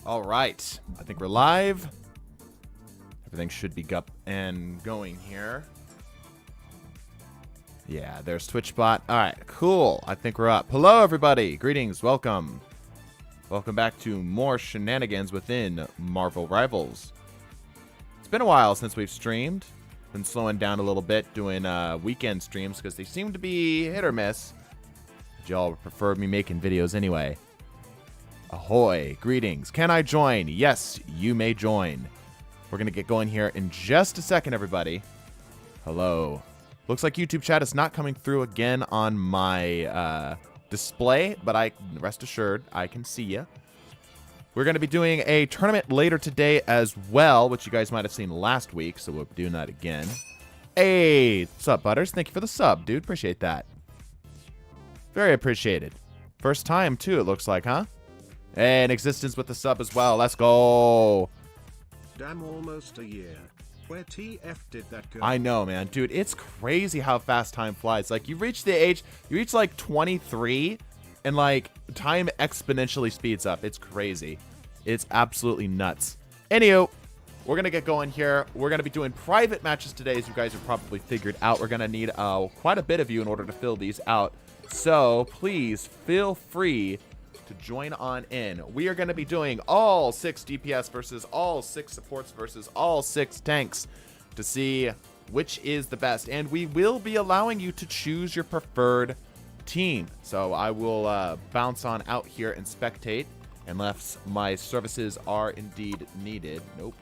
All right. I think we're live. Everything should be up and going here. Yeah, there's TwitchBot. All right, cool. I think we're up. Hello, everybody. Greetings. Welcome. Welcome back to more shenanigans within Marvel Rivals. It's been a while since we've streamed. Been slowing down a little bit, doing weekend streams because they seem to be hit or miss. But y'all prefer me making videos anyway. Ahoy, greetings. Can I join? Yes, you may join. We're going to get going here in just a second, everybody. Hello. Looks like YouTube chat is not coming through again on my display, but rest assured, I can see you. We're going to be doing a tournament later today as well, which you guys might have seen last week, so we'll be doing that again. Hey, what's up, Butters? Thank you for the sub, dude. Appreciate that. Very appreciated. First time, too, it looks like, huh? And Existence with the sub as well. Let's go. Damn, almost a year. Where TF did that go? I know, man. Dude, it's crazy how fast time flies. Like, you reach like 23, and, like, time exponentially speeds up. It's crazy. It's absolutely nuts. Anywho, we're going to get going here. We're going to be doing private matches today, as you guys have probably figured out. We're going to need quite a bit of you in order to fill these out. So, please feel free to join on in. We are going to be doing all 6 DPS versus all 6 supports versus all 6 tanks to see which is the best. And we will be allowing you to choose your preferred team. So I will bounce on out here and spectate unless my services are indeed needed. Nope.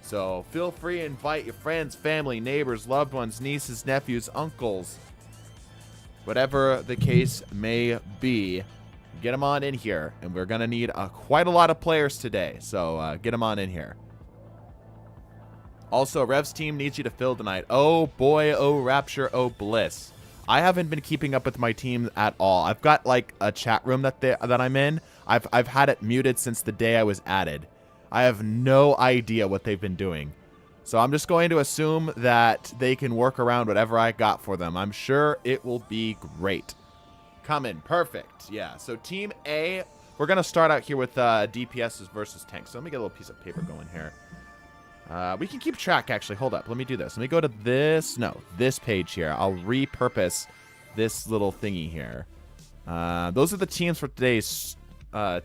So feel free to invite your friends, family, neighbors, loved ones, nieces, nephews, uncles, whatever the case may be. Get them on in here, and we're going to need quite a lot of players today, so get them on in here. Also, Rev's team needs you to fill tonight. Oh boy, oh rapture, oh bliss. I haven't been keeping up with my team at all. I've got like a chat room that I'm in. I've had it muted since the day I was added. I have no idea what they've been doing. So I'm just going to assume that they can work around whatever I got for them. I'm sure it will be great. Coming. Perfect. Yeah. So Team A, we're going to start out here with DPS versus tanks. So let me get a little piece of paper going here. We can keep track, actually. Hold up. Let me do this. Let me go to this page here. I'll repurpose this little thingy here. Those are the teams for today's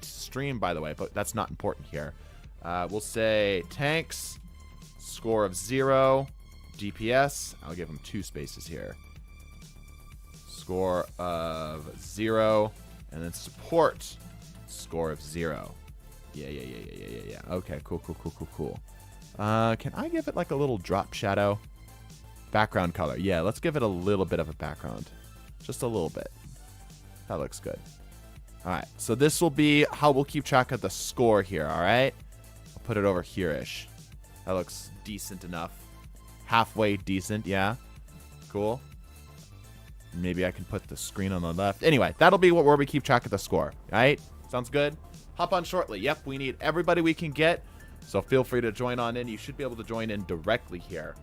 stream, by the way, but that's not important here. We'll say tanks, score of 0, DPS. I'll give them 2 spaces here. Score of 0, and then support, score of 0. Yeah. Okay, cool. Can I give it like a little drop shadow? Background color. Yeah, let's give it a little bit of a background. Just a little bit. That looks good. All right, so this will be how we'll keep track of the score here, all right? I'll put it over here-ish. That looks decent enough. Halfway decent, yeah. Cool. Maybe I can put the screen on the left. Anyway, that'll be where we keep track of the score. All right? Sounds good? Hop on shortly. Yep, we need everybody we can get. So feel free to join on in. You should be able to join in directly here.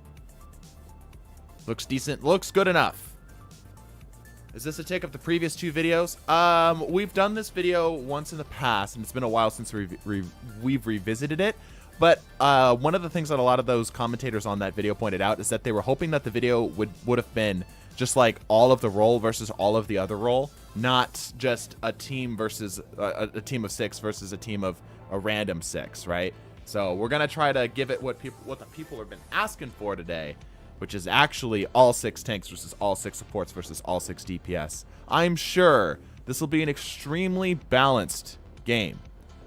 Looks decent. Looks good enough. Is this a take of the previous 2 videos? We've done this video once in the past, and it's been a while since we've revisited it. But one of the things that a lot of those commentators on that video pointed out is that they were hoping that the video would have been just like all of the role versus all of the other role, not just a team versus a team of 6 versus a team of a random 6, right? So we're gonna try to give it what the people have been asking for today, which is actually all 6 tanks versus all 6 supports versus all 6 DPS. I'm sure this will be an extremely balanced game.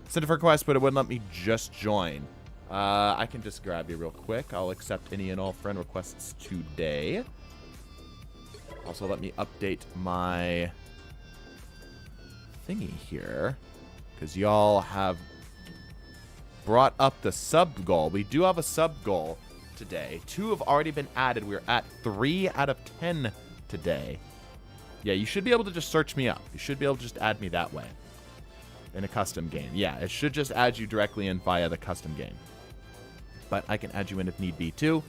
Sent a friend request, but it wouldn't let me just join. I can just grab you real quick. I'll accept any and all friend requests today. Also, let me update my thingy here, because y'all have brought up the sub goal. We do have a sub goal today. 2 have already been added. We're at 3 out of 10 today. Yeah, you should be able to just search me up. You should be able to just add me that way in a custom game. Yeah, it should just add you directly in via the custom game. But I can add you in if need be too.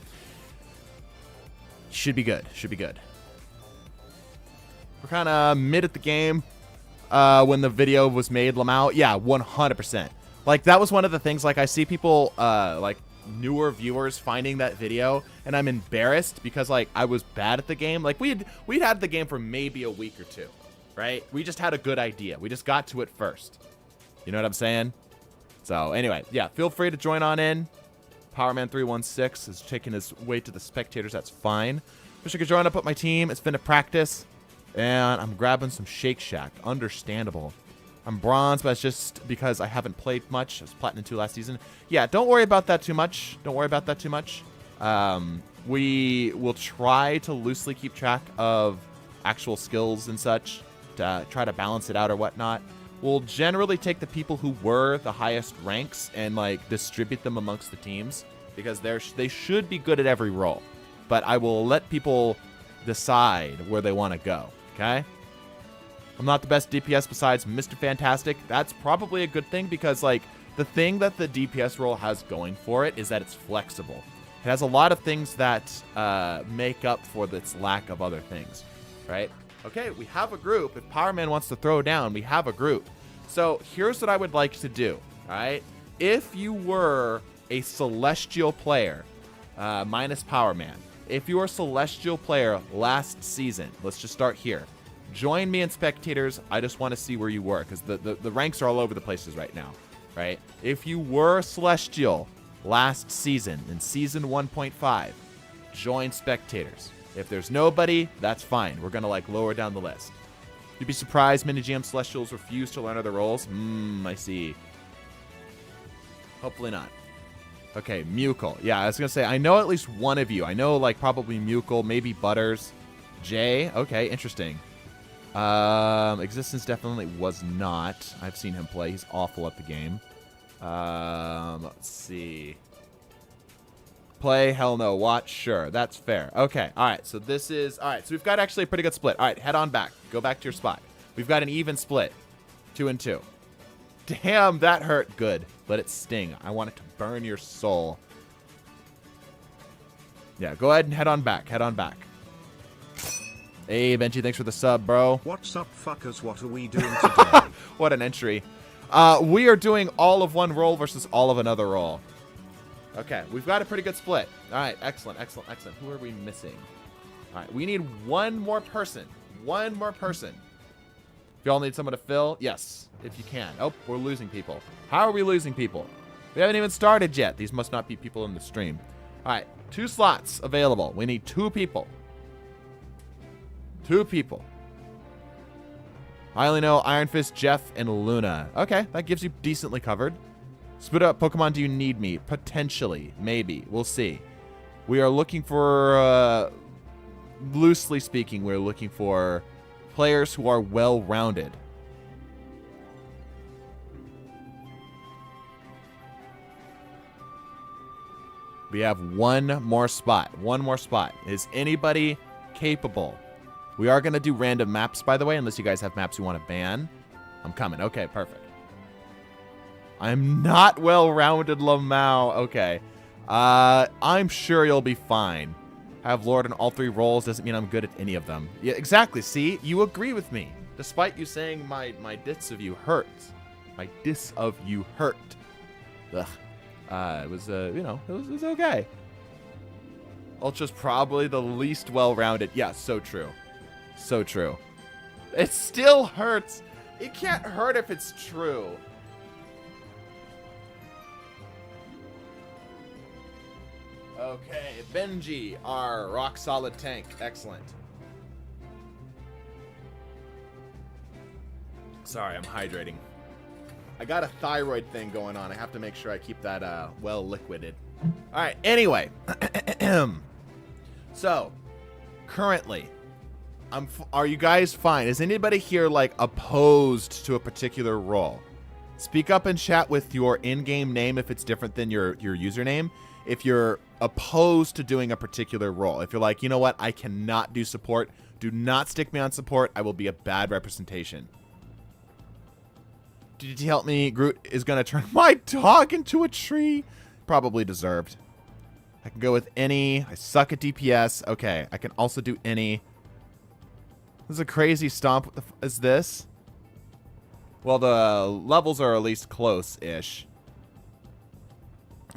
Should be good. Should be good. We're kind of mid at the game when the video was made, Lamau. Yeah, 100%. Like, that was one of the things, like, I see people, like, newer viewers finding that video, and I'm embarrassed because, like, I was bad at the game. Like, we'd had the game for maybe a week or two, right? We just had a good idea. We just got to it first. You know what I'm saying? So, anyway, yeah, feel free to join on in. Powerman316 is taking his way to the spectators. That's fine. Wish I could join up with my team. It's been a practice. And I'm grabbing some Shake Shack. Understandable. I'm bronze, but it's just because I haven't played much. I was Platinum 2 last season. Yeah, don't worry about that too much. Don't worry about that too much. We will try to loosely keep track of actual skills and such to try to balance it out or whatnot. We'll generally take the people who were the highest ranks and, like, distribute them amongst the teams because they should be good at every role. But I will let people decide where they want to go. Okay? I'm not the best DPS besides Mr. Fantastic. That's probably a good thing because, like, the thing that the DPS role has going for it is that it's flexible. It has a lot of things that make up for its lack of other things, right? Okay, we have a group. If Powerman wants to throw down, we have a group. So here's what I would like to do, all right? If you were a Celestial player, minus Powerman, if you were a Celestial player last season, let's just start here. Join me in spectators. I just want to see where you were because the ranks are all over the places right now, right? If you were Celestial last season in season 1.5, join spectators. If there's nobody, that's fine. We're going to, like, lower down the list. You'd be surprised many GM Celestials refuse to learn other roles. I see. Hopefully not. Okay, Mukul. Yeah, I was going to say, I know at least one of you. I know, like, probably Mukul, maybe Butters. Jay. Okay, interesting. Existence definitely was not. I've seen him play. He's awful at the game. Let's see. Play, hell no. Watch, sure. That's fair. Okay, all right. So this is... All right, so we've got actually a pretty good split. All right, head on back. Go back to your spot. We've got an even split. 2 and 2. Damn, that hurt. Good. Let it sting. I want it to burn your soul. Yeah, go ahead and head on back. Head on back. Hey, Benji, thanks for the sub, bro. What's up, fuckers? What are we doing today? What an entry. We are doing all of one role versus all of another role. Okay, we've got a pretty good split. All right, excellent, excellent, excellent. Who are we missing? All right, we need one more person. One more person. If y'all need someone to fill, yes, if you can. Oh, we're losing people. How are we losing people? We haven't even started yet. These must not be people in the stream. All right, 2 slots available. We need 2 people. 2 people. I only know Iron Fist, Jeff, and Luna. Okay, that gives you decently covered. Spit up Pokemon, do you need me? Potentially. Maybe. We'll see. We are looking for, loosely speaking, we're looking for players who are well-rounded. We have one more spot. One more spot. Is anybody capable? We are going to do random maps, by the way, unless you guys have maps you want to ban. I'm coming. Okay, perfect. I'm not well-rounded, Lamau. Okay. I'm sure you'll be fine. Have Lord in all 3 roles doesn't mean I'm good at any of them. Yeah, exactly. See? You agree with me. Despite you saying my diss of you hurt. My diss of you hurt. Ugh. It was, you know, it was okay. Ultra's probably the least well-rounded. Yeah, so true. So true. It still hurts. It can't hurt if it's true. Okay, Benji, our rock-solid tank. Excellent. Sorry, I'm hydrating. I got a thyroid thing going on. I have to make sure I keep that well liquided. All right, anyway. So, currently, are you guys fine? Is anybody here, like, opposed to a particular role? Speak up and chat with your in-game name if it's different than your username. If you're opposed to doing a particular role. If you're like, you know what, I cannot do support. Do not stick me on support. I will be a bad representation. Did you help me? Groot is going to turn my dog into a tree. Probably deserved. I can go with any. I suck at DPS. Okay, I can also do any. This is a crazy stomp. What the is this? Well, the levels are at least close-ish.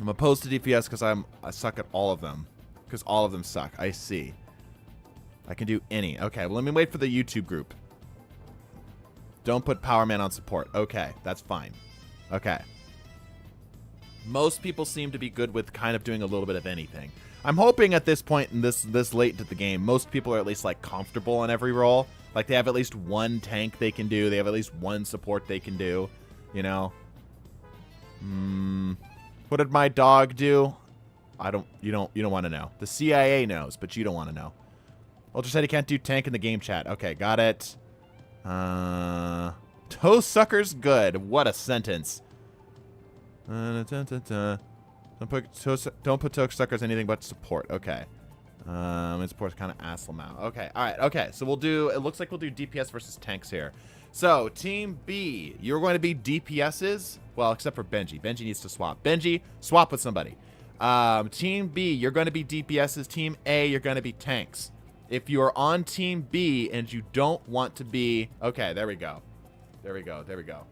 I'm opposed to DPS because I suck at all of them. Because all of them suck. I see. I can do any. Okay, well, let me wait for the YouTube group. Don't put Power Man on support. Okay, that's fine. Okay. Most people seem to be good with kind of doing a little bit of anything. I'm hoping at this point in this late into the game, most people are at least like comfortable on every role. Like they have at least one tank they can do. They have at least one support they can do. You know. What did my dog do? You don't want to know. The CIA knows, but you don't want to know. Ultra said he can't do tank in the game chat. Okay, got it. Toe sucker's good. What a sentence. Don't put toe suckers anything but support. Okay. And support's kind of asshole now. Okay. All right. Okay. So we'll do. It looks like we'll do DPS versus tanks here. So team B, you're going to be DPSs. Well, except for Benji. Benji needs to swap. Benji, swap with somebody. Team B, you're going to be DPSs. Team A, you're going to be tanks. If you are on Team B and you don't want to be... Okay, there we go. There we go. There we go.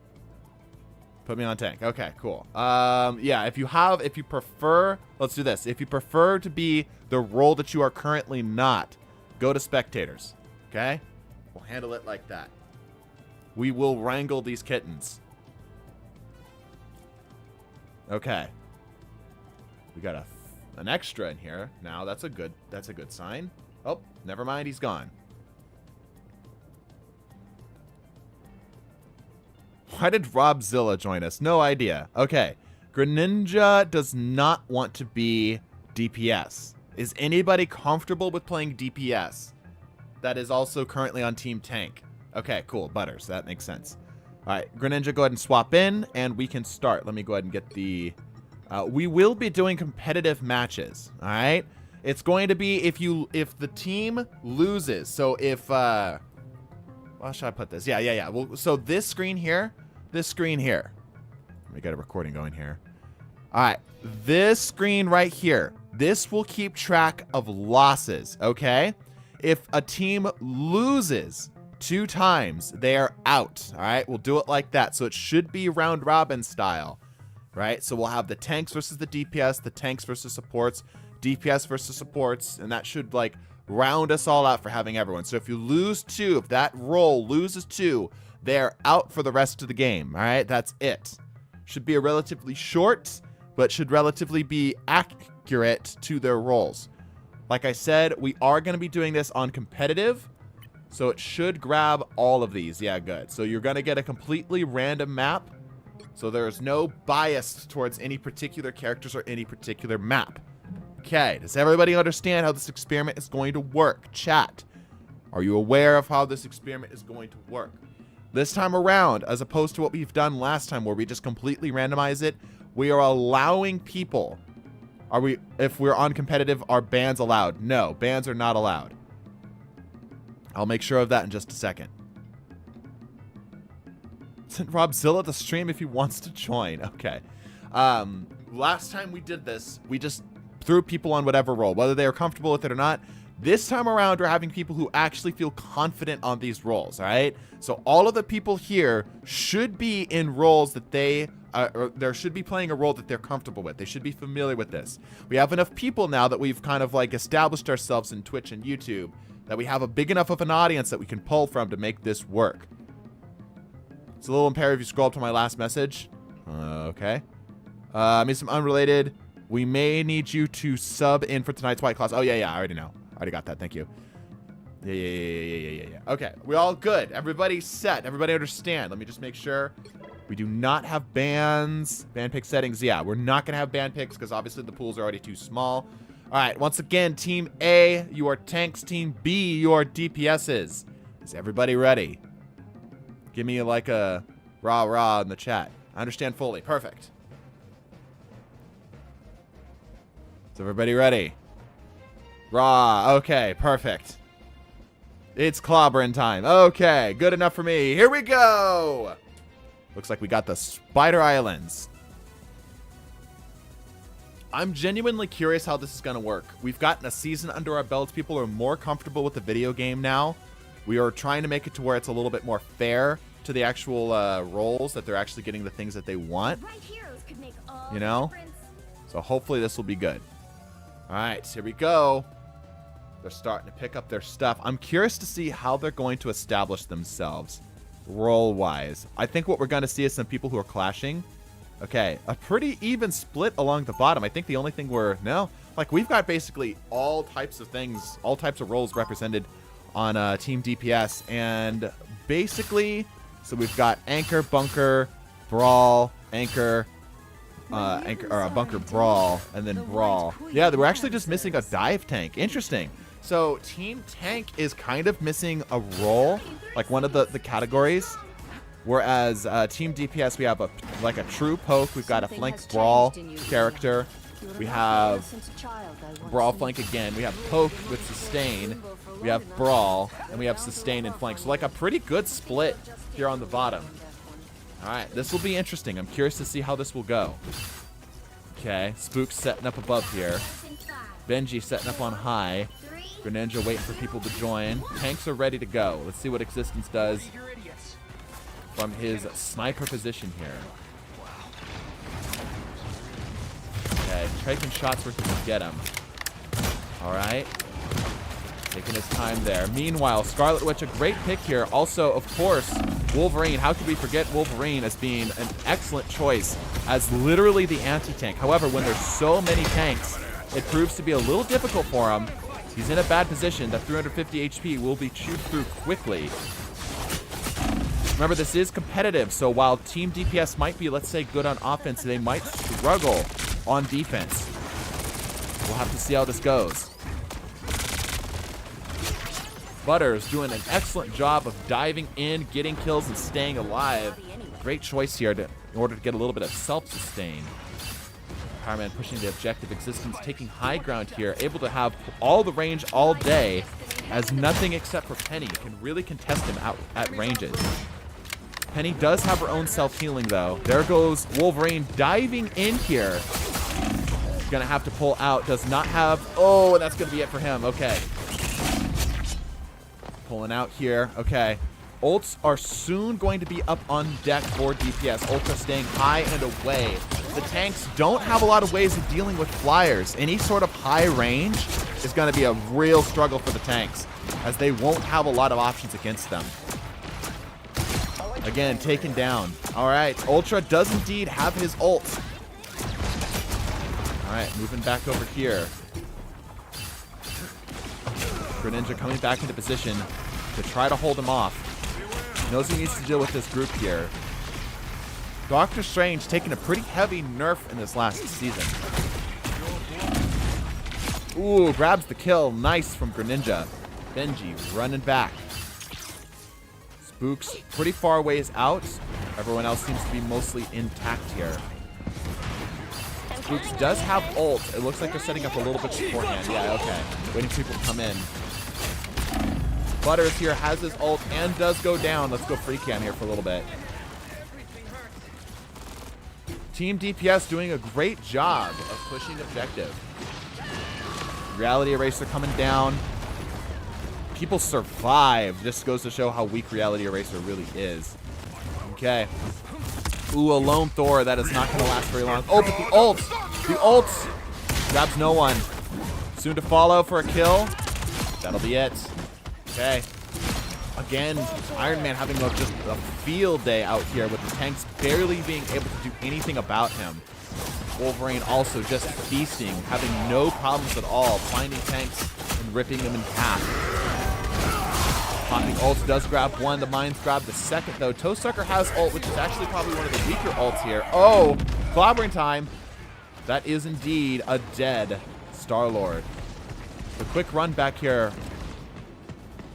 Put me on tank. Okay, cool. Yeah, if you prefer... Let's do this. If you prefer to be the role that you are currently not, go to spectators. Okay? We'll handle it like that. We will wrangle these kittens. Okay. We got an extra in here. Now that's a good sign. Oh, never mind, he's gone. Why did Robzilla join us? No idea. Okay. Greninja does not want to be DPS. Is anybody comfortable with playing DPS that is also currently on Team Tank? Okay, cool. Butters. That makes sense. All right. Greninja, go ahead and swap in, and we can start. Let me go ahead and get the... we will be doing competitive matches. All right? It's going to be if the team loses. So if... how should I put this? Yeah. Well, so this screen here. Let me get a recording going here. All right. This screen right here. This will keep track of losses, okay? If a team loses 2 times, they are out, all right? We'll do it like that. So it should be round robin style, right? So we'll have the tanks versus the DPS, the tanks versus supports, DPS versus supports, and that should, like, round us all out for having everyone. So if you lose 2, if that role loses 2, they're out for the rest of the game, all right? That's it. Should be a relatively short, but should relatively be accurate to their roles. Like I said, we are going to be doing this on competitive, so it should grab all of these. Yeah, good. So you're going to get a completely random map, so there's no bias towards any particular characters or any particular map. Okay, does everybody understand how this experiment is going to work? Chat, are you aware of how this experiment is going to work? This time around, as opposed to what we've done last time where we just completely randomize it, we are allowing people. If we're on competitive, are bans allowed? No, bans are not allowed. I'll make sure of that in just a second. Send Robzilla the stream if he wants to join. Okay. Last time we did this, we just threw people on whatever role, whether they are comfortable with it or not. This time around, we're having people who actually feel confident on these roles, all right? So all of the people here should be in roles that they should be playing a role that they're comfortable with. They should be familiar with this. We have enough people now that we've kind of like established ourselves in Twitch and YouTube that we have a big enough of an audience that we can pull from to make this work. It's a little imperative if you scroll up to my last message. Okay. I mean, some unrelated. We may need you to sub in for tonight's white class. Oh, yeah, I already know. I already got that. Thank you. Yeah. Okay, we all good. Everybody's set. Everybody understand. Let me just make sure. We do not have bans. Ban pick settings. Yeah, we're not going to have ban picks because obviously the pools are already too small. All right, once again, Team A, you are tanks. Team B, you are DPSs. Is everybody ready? Give me like a rah-rah in the chat. I understand fully. Perfect. Is everybody ready? Rah. Okay, perfect. It's clobbering time. Okay, good enough for me. Here we go. Looks like we got the Spider Islands. I'm genuinely curious how this is going to work. We've gotten a season under our belts. People are more comfortable with the video game now. We are trying to make it to where it's a little bit more fair to the actual roles, that they're actually getting the things that they want. You know? So hopefully this will be good. All right, here we go. They're starting to pick up their stuff. I'm curious to see how they're going to establish themselves role-wise. I think what we're going to see is some people who are clashing. Okay, a pretty even split along the bottom. I think the only thing we've got basically all types of things, all types of roles represented on Team DPS. And basically, so we've got Anchor, Bunker, Brawl, Anchor, Bunker, Brawl, and then Brawl. Yeah, we're actually just missing a Dive Tank. Interesting. So Team Tank is kind of missing a role, like one of the categories. Whereas Team DPS, we have a true poke. We've got a flank Brawl character. We have Brawl flank again. We have poke with sustain. We have Brawl, and we have sustain and flank. So like a pretty good split here on the bottom. All right, this will be interesting. I'm curious to see how this will go. Okay, Spook's setting up above here. Benji setting up on high. Greninja waiting for people to join. Tanks are ready to go. Let's see what Existence does from his sniper position here. Okay, taking shots where he can get him. All right. Taking his time there. Meanwhile, Scarlet Witch, a great pick here. Also, of course, Wolverine. How could we forget Wolverine as being an excellent choice as literally the anti-tank? However, when there's so many tanks, it proves to be a little difficult for him. He's in a bad position. That 350 HP will be chewed through quickly. Remember, this is competitive, so while Team DPS might be, let's say, good on offense, they might struggle on defense. We'll have to see how this goes. Butters doing an excellent job of diving in, getting kills, and staying alive. Great choice here in order to get a little bit of self-sustain. Powerman pushing the objective. Existence taking high ground here, able to have all the range all day, as nothing except for Penny can really contest him out at ranges. Penny does have her own self-healing, though. There goes Wolverine diving in here. Gonna have to pull out. Does not have... Oh, and that's gonna be it for him. Okay. Pulling out here. Okay. Ults are soon going to be up on deck for DPS. Ultra staying high and away. The tanks don't have a lot of ways of dealing with flyers. Any sort of high range is going to be a real struggle for the tanks, as they won't have a lot of options against them. Again, taken down. All right, Ultra does indeed have his ult. All right, moving back over here. Greninja coming back into position to try to hold him off. He knows he needs to deal with this group here. Doctor Strange taking a pretty heavy nerf in this last season. Ooh, grabs the kill. Nice from Greninja. Benji running back. Spook's pretty far ways out. Everyone else seems to be mostly intact here. Spooks does have ult. It looks like they're setting up a little bit beforehand. Yeah, okay. Waiting for people to come in. Butters here has his ult and does go down. Let's go free cam here for a little bit. Team DPS doing a great job of pushing objective. Reality Eraser coming down. People survive. This goes to show how weak Reality Eraser really is. Okay. Ooh, a lone Thor. That is not going to last very long. Oh, but the ult! The ult grabs no one. Soon to follow for a kill. That'll be it. Okay. Again, Iron Man having just a field day out here with the tanks barely being able to do anything about him. Wolverine also just feasting, having no problems at all, finding tanks and ripping them in half. Popping ults does grab one. The mines grab the second, though. Toesucker has ult, which is actually probably one of the weaker ults here. Oh, clobbering time. That is indeed a dead Star-Lord. The quick run back here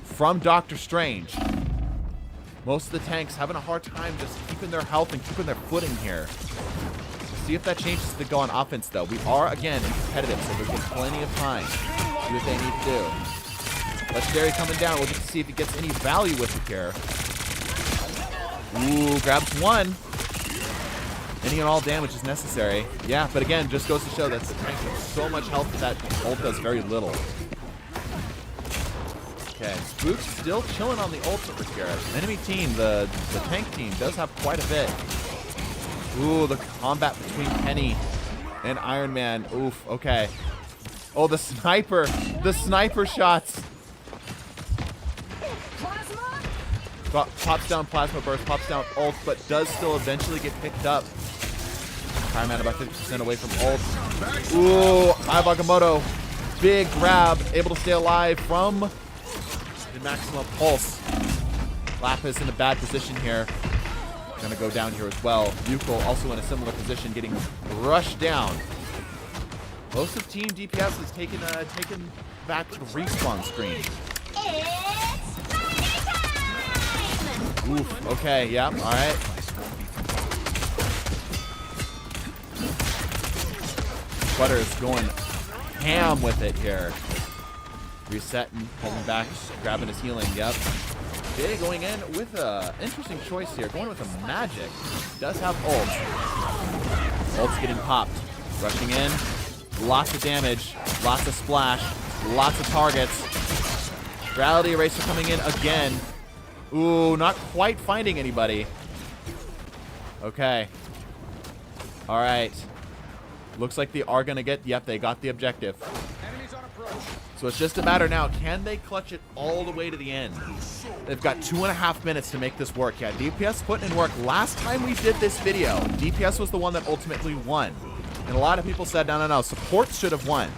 from Doctor Strange. Most of the tanks having a hard time just keeping their health and keeping their footing here. See if that changes as they go on offense, though. We are, again, competitive, so there's plenty of time to do what they need to do. Legendary coming down. We'll just see if he gets any value with it here. Ooh, grabs one. Any and all damage is necessary. Yeah, but again, just goes to show that the tank has so much health that ult does very little. Okay, Spook's still chilling on the ult over here. The enemy team, the tank team, does have quite a bit. Ooh, the combat between Penny And Iron Man. Oof. Okay. Oh, the sniper. The sniper shots. Pops down plasma burst. Pops down ult, but does still eventually get picked up. Iron Man about 50% away from ult. Ooh, Iwagamoto. Big grab. Able to stay alive from the maximum pulse. Lapis in a bad position here. Gonna go down here as well. Yuko also in a similar position, getting rushed down. Most of Team DPS has taken back to the respawn screen. It's party time! Oof. Okay. Yeah. All right. Butter's going ham with it here. Resetting, pulling back, grabbing his healing. Yep. Jay going in with a interesting choice here. Going with a magic. Does have ult. Ult's getting popped. Rushing in. Lots of damage. Lots of splash. Lots of targets. Gravity Eraser coming in again. Ooh, not quite finding anybody. Okay. All right. Looks like they are going to get... Yep, they got the objective. So it's just a matter now. Can they clutch it all the way to the end? They've got 2.5 minutes to make this work. Yeah, DPS putting in work. Last time we did this video, DPS was the one that ultimately won. And a lot of people said, no, support should have won.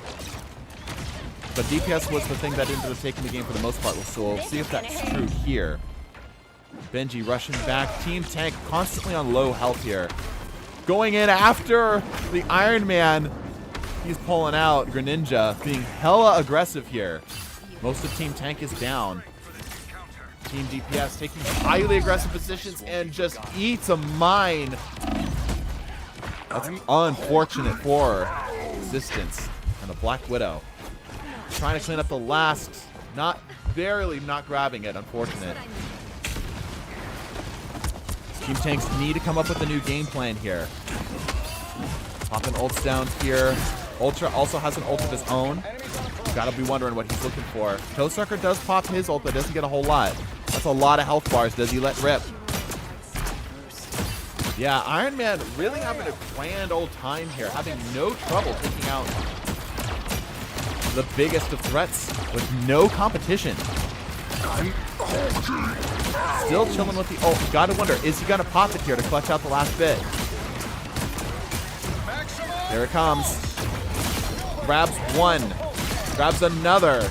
But DPS was the thing that ended up taking the game for the most part. So we'll see if that's true here. Benji rushing back. Team Tank constantly on low health here. Going in after the Iron Man. He's pulling out. Greninja being hella aggressive here. Most of Team Tank is down. Team DPS taking highly aggressive positions and just eats a mine. That's unfortunate for Resistance and the Black Widow. Trying to clean up the last. Barely not grabbing it. Unfortunate. Team Tanks need to come up with a new game plan here. Popping ults down here. Ultra also has an ult of his own. Gotta be wondering what he's looking for. Toesucker does pop his ult, but doesn't get a whole lot. That's a lot of health bars. Does he let rip? Yeah, Iron Man really having a grand old time here. Having no trouble taking out the biggest of threats with no competition. Still chilling with the ult. Gotta wonder, is he gonna pop it here to clutch out the last bit? There it comes. Grabs one. Grabs another.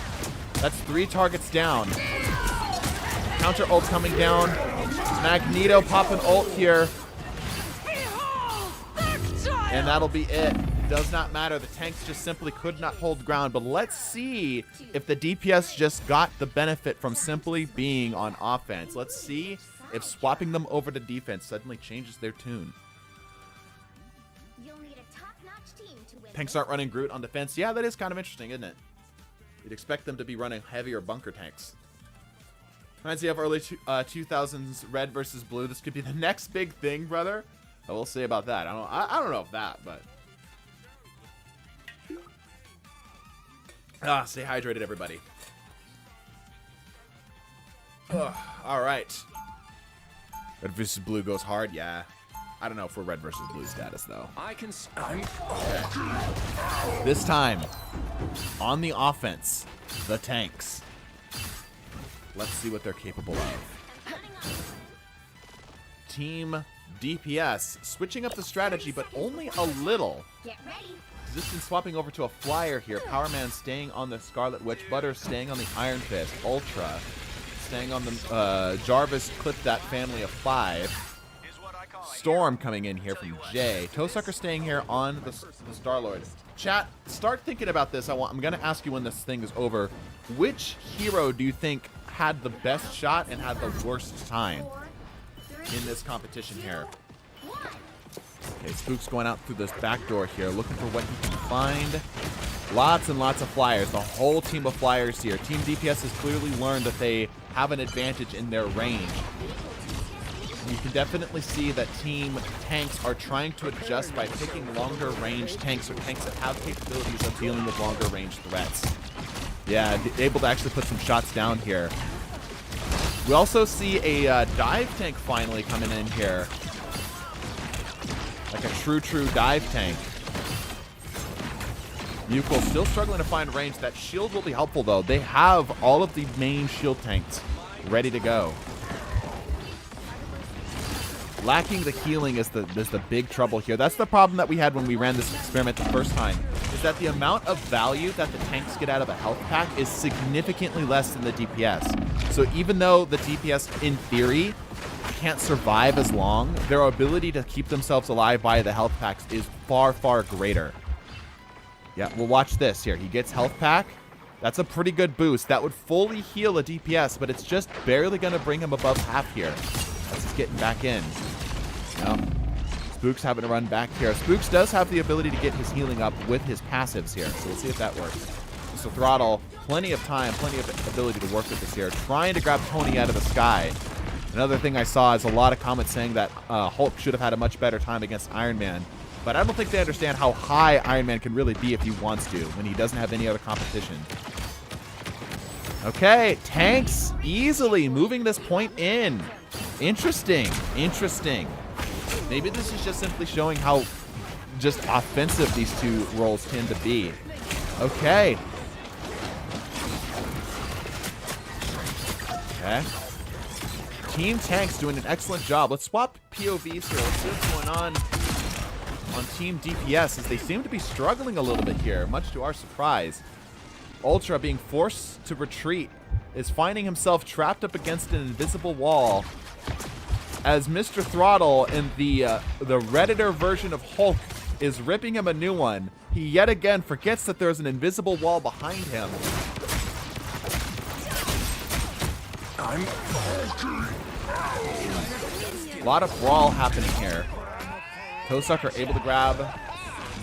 That's 3 targets down. Counter ult coming down. Magneto popping ult here. And that'll be it. Does not matter. The tanks just simply could not hold ground. But let's see if the DPS just got the benefit from simply being on offense. Let's see if swapping them over to defense suddenly changes their tune. Tanks aren't running Groot on defense. Yeah, that is kind of interesting, isn't it? You'd expect them to be running heavier bunker tanks. Reminds me of early 2000s red versus blue. This could be the next big thing, brother. I will say about that. I don't know if that, but... stay hydrated, everybody. All right. Red versus blue goes hard, yeah. I don't know for red versus blue status, though. Okay. This time, on the offense, the tanks. Let's see what they're capable of. Team DPS switching up the strategy, but only a little. Get ready. Resistance swapping over to a flyer here. Power Man staying on the Scarlet Witch. Butter staying on the Iron Fist. Ultra staying on the Jarvis clipped that family of 5. Storm coming in here from Jay. Toesucker staying here on the Star-Lord. Chat, start thinking about this. I'm going to ask you when this thing is over. Which hero do you think had the best shot and had the worst time in this competition here? Okay, Spook's going out through this back door here, looking for what he can find. Lots and lots of flyers. The whole team of flyers here. Team DPS has clearly learned that they have an advantage in their range. You can definitely see that Team Tanks are trying to adjust by picking longer range tanks or tanks that have capabilities of dealing with longer range threats. Yeah, able to actually put some shots down here. We also see a dive tank finally coming in here. Like a true dive tank. Yuko still struggling to find range. That shield will be helpful, though. They have all of the main shield tanks ready to go. Lacking the healing is the big trouble here. That's the problem that we had when we ran this experiment the first time, is that the amount of value that the tanks get out of a health pack is significantly less than the DPS. So even though the DPS, in theory, can't survive as long, their ability to keep themselves alive via the health packs is far, far greater. Yeah, well, watch this here. He gets health pack. That's a pretty good boost. That would fully heal a DPS, but it's just barely going to bring him above half here. As he's getting back in. Yep. Spook's having to run back here. Spooks does have the ability to get his healing up with his passives here, so we'll see if that works. Mr. Throttle, plenty of time, plenty of ability to work with this here. Trying to grab Tony out of the sky. Another thing I saw is a lot of comments saying that Hulk should have had a much better time against Iron Man. But I don't think they understand how high Iron Man can really be if he wants to, when he doesn't have any other competition. Okay, tanks easily moving this point in. Interesting, interesting. Maybe this is just simply showing how just offensive these two roles tend to be. Okay. Okay. Team Tank's doing an excellent job. Let's swap POVs here. Let's see what's going on Team DPS, as they seem to be struggling a little bit here, much to our surprise. Ultra, being forced to retreat, is finding himself trapped up against an invisible wall, as Mr. Throttle in the Redditor version of Hulk is ripping him a new one. He yet again forgets that there's an invisible wall behind him. A lot of brawl happening here. Toesucker able to grab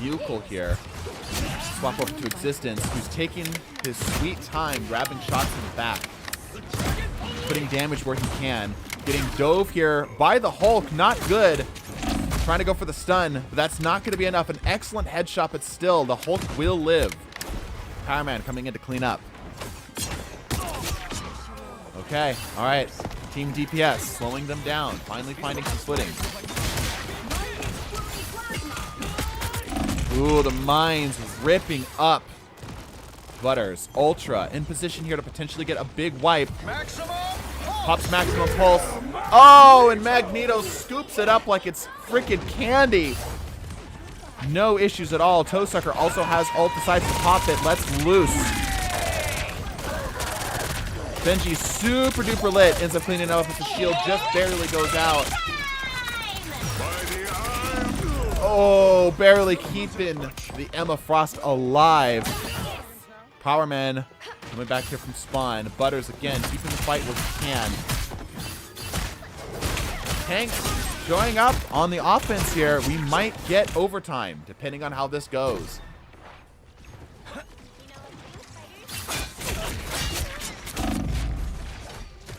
Yukul here. Swap over to Existence, who's taking his sweet time grabbing shots in the back. Putting damage where he can. Getting dove here by the Hulk. Not good. Trying to go for the stun, but that's not going to be enough. An excellent headshot, but still, the Hulk will live. Power Man coming in to clean up. Okay, all right. Team DPS slowing them down. Finally finding some footing. Ooh, the mines ripping up. Butters, Ultra in position here to potentially get a big wipe. Pops Maximum Pulse. Oh, and Magneto scoops it up like it's freaking candy. No issues at all. Toesucker also has ult, decides to pop it. Let's loose. Benji super duper lit. Ends up cleaning up with the shield. Just barely goes out. Oh, barely keeping the Emma Frost alive. Power Man coming back here from spawn. Butters again, keeping the fight where he can. Tanks showing up on the offense here. We might get overtime, depending on how this goes.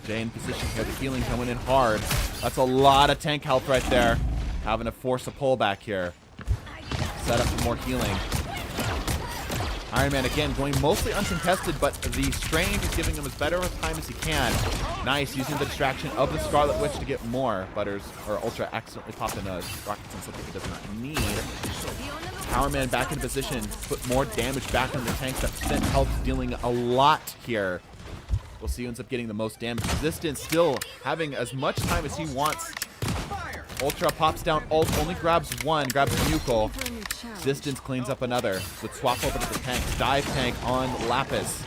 Jay in position here, the healing coming in hard. That's a lot of tank health right there. Having to force a pullback here. Set up for more healing. Iron Man again going mostly uncontested, but the Strange is giving him as better of time as he can. Nice, using the distraction of the Scarlet Witch to get more. Butters, or Ultra, accidentally popped in a rocket and something he does not need. Power Man back in position, put more damage back on the tanks. That percent health dealing a lot here. We'll see who ends up getting the most damage. Resistance still having as much time as he wants. Ultra pops down ult, only grabs one, grabs Nukel. Resistance cleans up another. So let's swap over to the tanks. Dive tank on Lapis.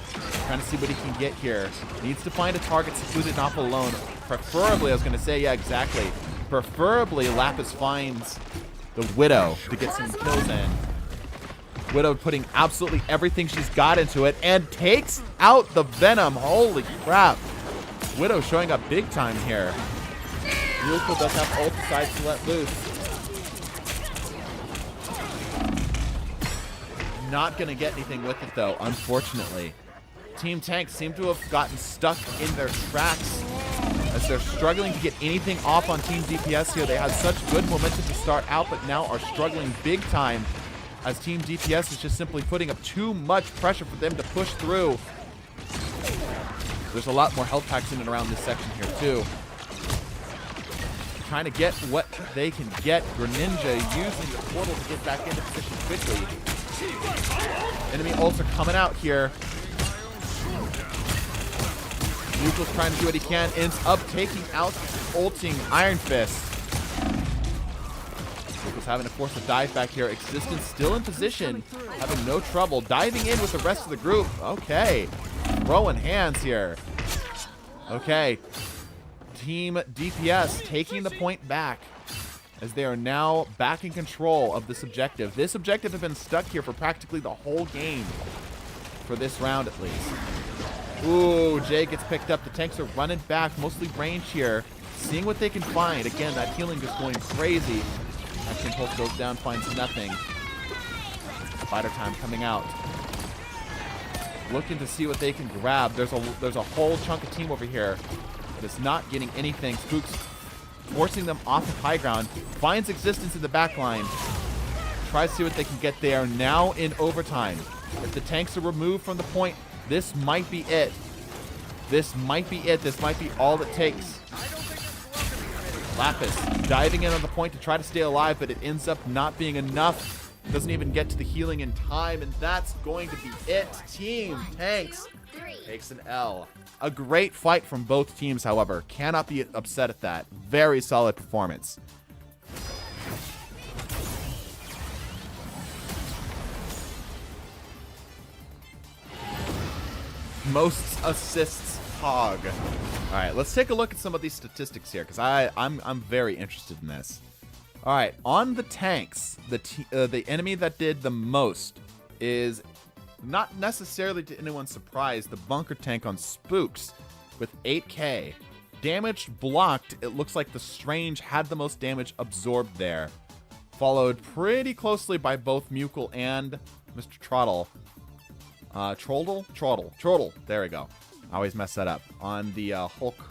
Trying to see what he can get here. Needs to find a target secluded, not alone. Preferably, I was going to say, yeah, exactly. Preferably, Lapis finds the Widow to get some kills in. Widow putting absolutely everything she's got into it and takes out the Venom. Holy crap. Widow showing up big time here. Yuko does have ult, decides to let loose. Not going to get anything with it, though, unfortunately. Team Tanks seem to have gotten stuck in their tracks as they're struggling to get anything off on Team DPS here. They had such good momentum to start out, but now are struggling big time as Team DPS is just simply putting up too much pressure for them to push through. There's a lot more health packs in and around this section here, too. Trying to get what they can get. Greninja using the portal to get back into position quickly. Enemy ults are coming out here. Nucle's trying to do what he can. Ends up taking out ulting Iron Fist. Nucle's having to force a dive back here. Existence still in position. Having no trouble. Diving in with the rest of the group. Okay. Throwing hands here. Okay. Team DPS taking the point back as they are now back in control of this objective. This objective has been stuck here for practically the whole game. For this round at least. Ooh, Jay gets picked up. The tanks are running back, mostly range here. Seeing what they can find. Again, that healing just going crazy. Action Pulse goes down, finds nothing. Spider Time coming out. Looking to see what they can grab. There's a whole chunk of team over here that is not getting anything. Spooks forcing them off of high ground. Finds Existence in the back line. Tries to see what they can get. They are now in overtime. If the tanks are removed from the point, this might be it. This might be it. This might be all it takes. Lapis diving in on the point to try to stay alive, but it ends up not being enough. Doesn't even get to the healing in time, and that's going to be it. Team Tanks takes an L. A great fight from both teams, however. Cannot be upset at that. Very solid performance. Most assists hog. All right, let's take a look at some of these statistics here because I'm very interested in this. All right, on the tanks, the enemy that did the most is not necessarily to anyone's surprise the bunker tank on Spooks with 8k. Damage blocked, it looks like the Strange had the most damage absorbed there. Followed pretty closely by both Mukul and Mr. Trottle. Troddle. There we go. I always mess that up. On the Hulk.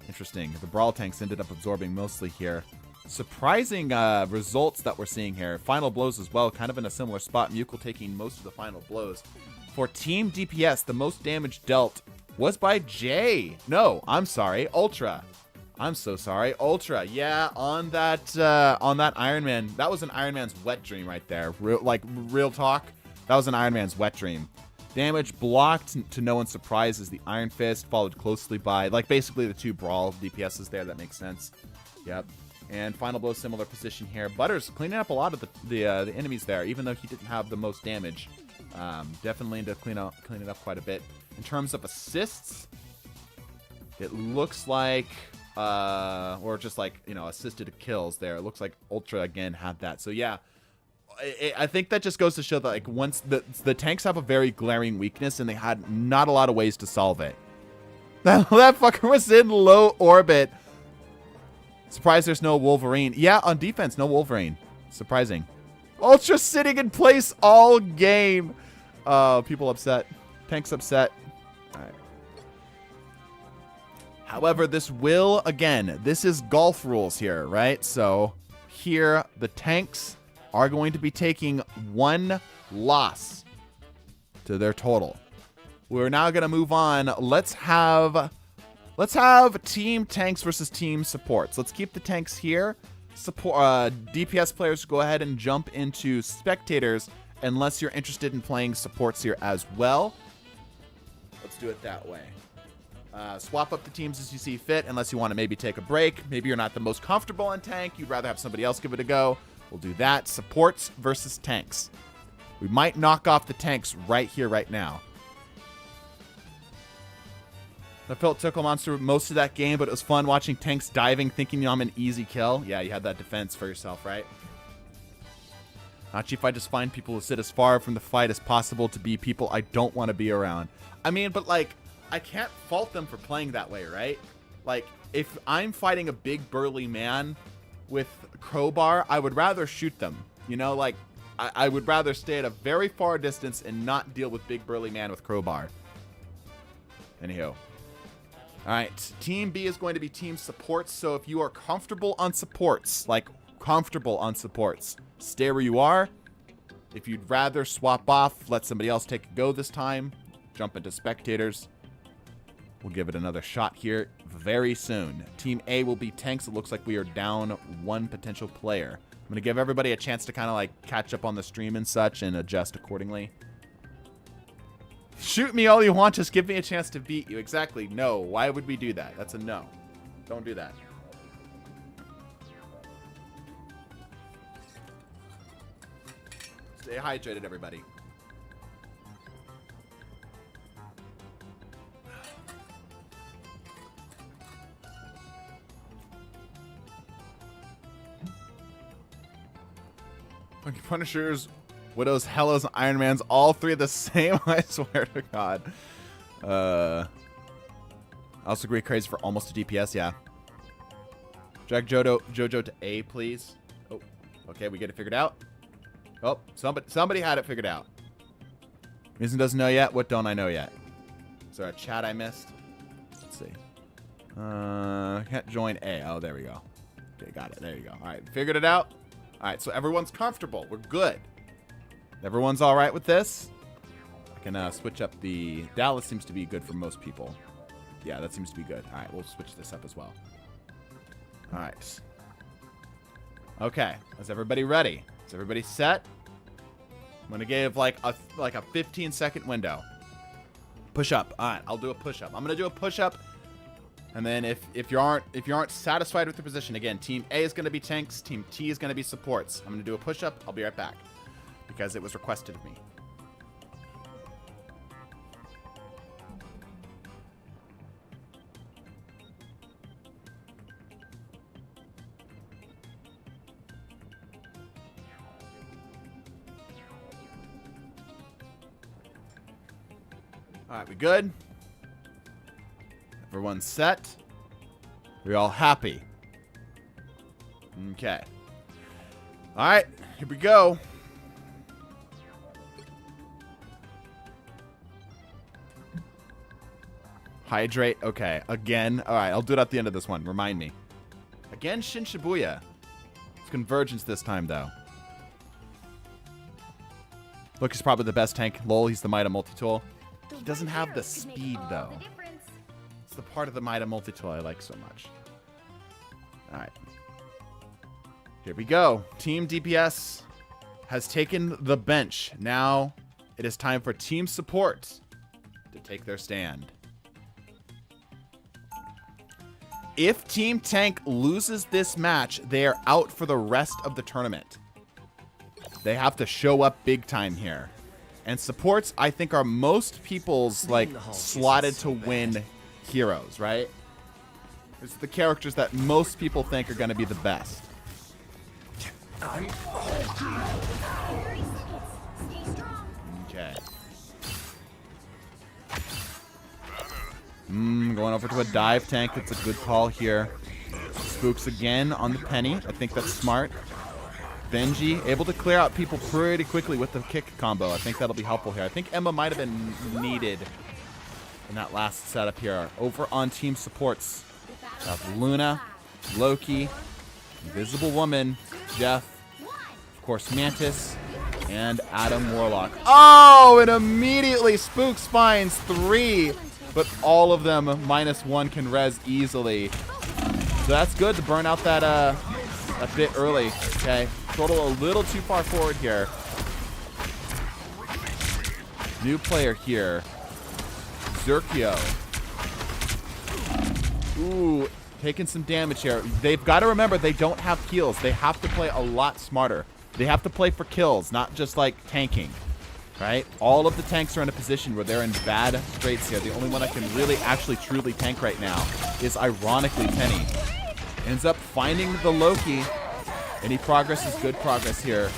Interesting. The Brawl tanks ended up absorbing mostly here. Surprising results that we're seeing here. Final blows as well, kind of in a similar spot. Mukul taking most of the final blows. For Team DPS, the most damage dealt was by Jay. No, I'm sorry, Ultra. I'm so sorry, Ultra. Yeah, on that Iron Man. That was an Iron Man's wet dream right there. Real talk. That was an Iron Man's wet dream. Damage blocked, to no one's surprise, is the Iron Fist, followed closely by, basically the two Brawl DPSs there. That makes sense. Yep. And Final Blow, similar position here. Butters cleaning up a lot of the enemies there, even though he didn't have the most damage. Definitely ended up cleaning up quite a bit. In terms of assists, it looks like, or just assisted kills there. It looks like Ultra again had that. So yeah. I think that just goes to show that once the tanks have a very glaring weakness and they had not a lot of ways to solve it. That fucker was in low orbit. Surprised there's no Wolverine. Yeah, on defense, no Wolverine. Surprising. Ultra sitting in place all game. People upset. Tanks upset. All right. However, this is golf rules here, right? So here, the tanks are going to be taking one loss to their total. We're now going to move on. Let's have team tanks versus team supports. Let's keep the tanks here. DPS players go ahead and jump into spectators unless you're interested in playing supports here as well. Let's do it that way. Swap up the teams as you see fit unless you want to maybe take a break. Maybe you're not the most comfortable on tank. You'd rather have somebody else give it a go. We'll do that. Supports versus tanks. We might knock off the tanks right here, right now. I felt Tickle Monster most of that game, but it was fun watching tanks diving, thinking I'm an easy kill. Yeah, you had that defense for yourself, right? Not if I just find people who sit as far from the fight as possible to be people I don't want to be around. I mean, but I can't fault them for playing that way, right? If I'm fighting a big burly man with crowbar, I would rather shoot them. I would rather stay at a very far distance and not deal with big burly man with crowbar. Anywho. All right, Team B is going to be team supports. So if you are comfortable on supports, stay where you are. If you'd rather swap off, let somebody else take a go this time, jump into spectators. We'll give it another shot here very soon. Team A will be tanks. It looks like we are down one potential player. I'm going to give everybody a chance to kind of catch up on the stream and such and adjust accordingly. Shoot me all you want. Just give me a chance to beat you. Exactly. No. Why would we do that? That's a no. Don't do that. Stay hydrated, everybody. Punishers, Widows, Hellas, Iron Mans, all three the same. I swear to God. I also agree, crazy for almost a DPS. Yeah. Drag Jojo to A, please. Oh, okay, we get it figured out. Oh, somebody had it figured out. Reason doesn't know yet. What don't I know yet? Is there a chat I missed? Let's see. Can't join A. Oh, there we go. Okay, got it. There you go. All right, figured it out. All right, so everyone's comfortable. We're good. Everyone's all right with this. I can switch up the... Dallas seems to be good for most people. Yeah, that seems to be good. All right, we'll switch this up as well. All right. Okay, is everybody ready? Is everybody set? I'm going to give like a 15-second window. Push up. All right, I'll do a push up. I'm going to do a push up. And then if you aren't satisfied with your position, again, Team A is going to be tanks, Team T is going to be supports. I'm going to do a push-up. I'll be right back because it was requested of me. All right, we good? Everyone's set. We're all happy. Okay. All right, here we go. Hydrate. Okay, again. All right, I'll do it at the end of this one. Remind me. Again, Shin Shibuya. It's Convergence this time, though. Look, he's probably the best tank. Lol, he's the Mida multi-tool. He doesn't have the speed, though. It's the part of the Mida multi-tool I like so much. Alright. Here we go. Team DPS has taken the bench. Now it is time for Team Support to take their stand. If Team Tank loses this match, they are out for the rest of the tournament. They have to show up big time here. And supports, I think, are most people's like slotted to win heroes, right? It's the characters that most people think are going to be the best. Okay. Going over to a dive tank. That's a good call here. Spooks again on the penny. I think that's smart. Benji able to clear out people pretty quickly with the kick combo. I think that'll be helpful here. I think Emma might have been needed in that last setup here. Over on Team Supports, have Luna, Loki, Invisible Woman, Jeff, of course Mantis, and Adam Warlock. Oh, and immediately Spooks finds 3, but all of them -1 can res easily. So that's good to burn out that a bit early. Okay, Total a little too far forward here. New player here. Zerkio. Ooh, taking some damage here. They've got to remember they don't have heals. They have to play a lot smarter. They have to play for kills, not just like tanking. Right? All of the tanks are in a position where they're in bad straits here. The only one that can really actually truly tank right now is ironically Penny. Ends up finding the Loki. Any progress is good progress here.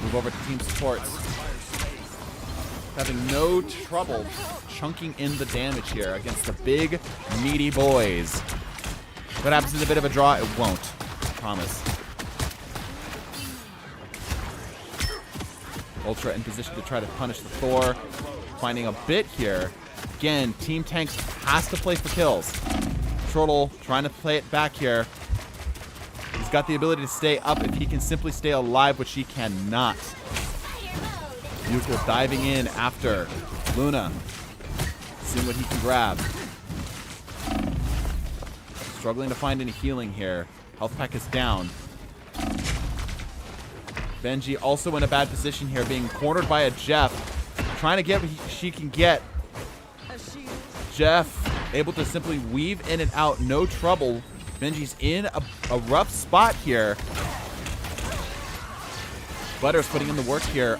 Move over to Team Supports. Having no trouble chunking in the damage here against the big, meaty boys. What happens is a bit of a draw? It won't. I promise. Ultra in position to try to punish the Thor. Finding a bit here. Again, Team Tanks has to play for kills. Turtle trying to play it back here. He's got the ability to stay up if he can simply stay alive, which he cannot. Yuko diving in after Luna. Seeing what he can grab. Struggling to find any healing here. Health pack is down. Benji also in a bad position here, being cornered by a Jeff. Trying to get what she can get. Jeff able to simply weave in and out, no trouble. Benji's in a rough spot here. Butters putting in the work here,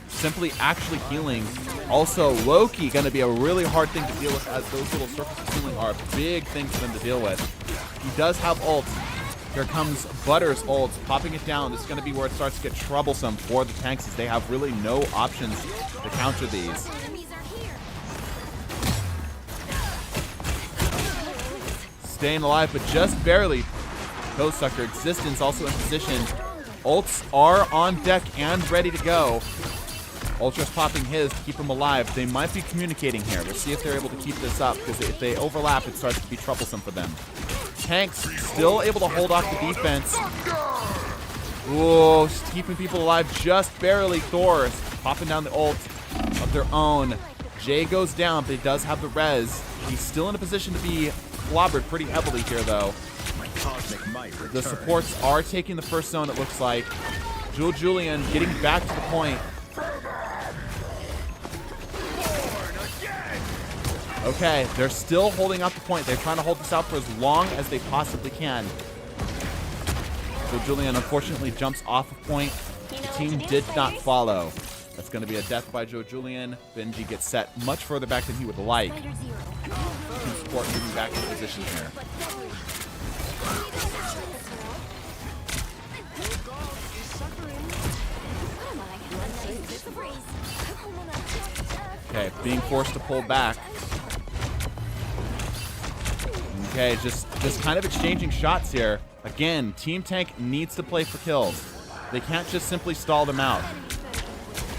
simply actually healing. Also, Loki going to be a really hard thing to deal with, as those little circles of healing are a big thing for them to deal with. He does have ult. Here comes Butters' ult, popping it down. This is going to be where it starts to get troublesome for the tanks, as they have really no options to counter these. Staying alive, but just barely. Toe Sucker, Existence also in position. Ults are on deck and ready to go. Ultra's popping his to keep him alive. They might be communicating here. Let's see if they're able to keep this up, because if they overlap, it starts to be troublesome for them. Tanks still able to hold off the defense. Ooh, just keeping people alive just barely. Thor is popping down the ult of their own. Jay goes down, but he does have the res. He's still in a position to be clobbered pretty heavily here, though. The supports are taking the first zone, it looks like. Julian getting back to the point. Okay, they're still holding out the point. They're trying to hold this out for as long as they possibly can. Julian unfortunately jumps off of point. The team did not follow. That's going to be a death by Julian. Benji gets set much further back than he would like. Team support moving back into position here. Okay, being forced to pull back. Okay, just kind of exchanging shots here. Again, Team Tank needs to play for kills. They can't just simply stall them out.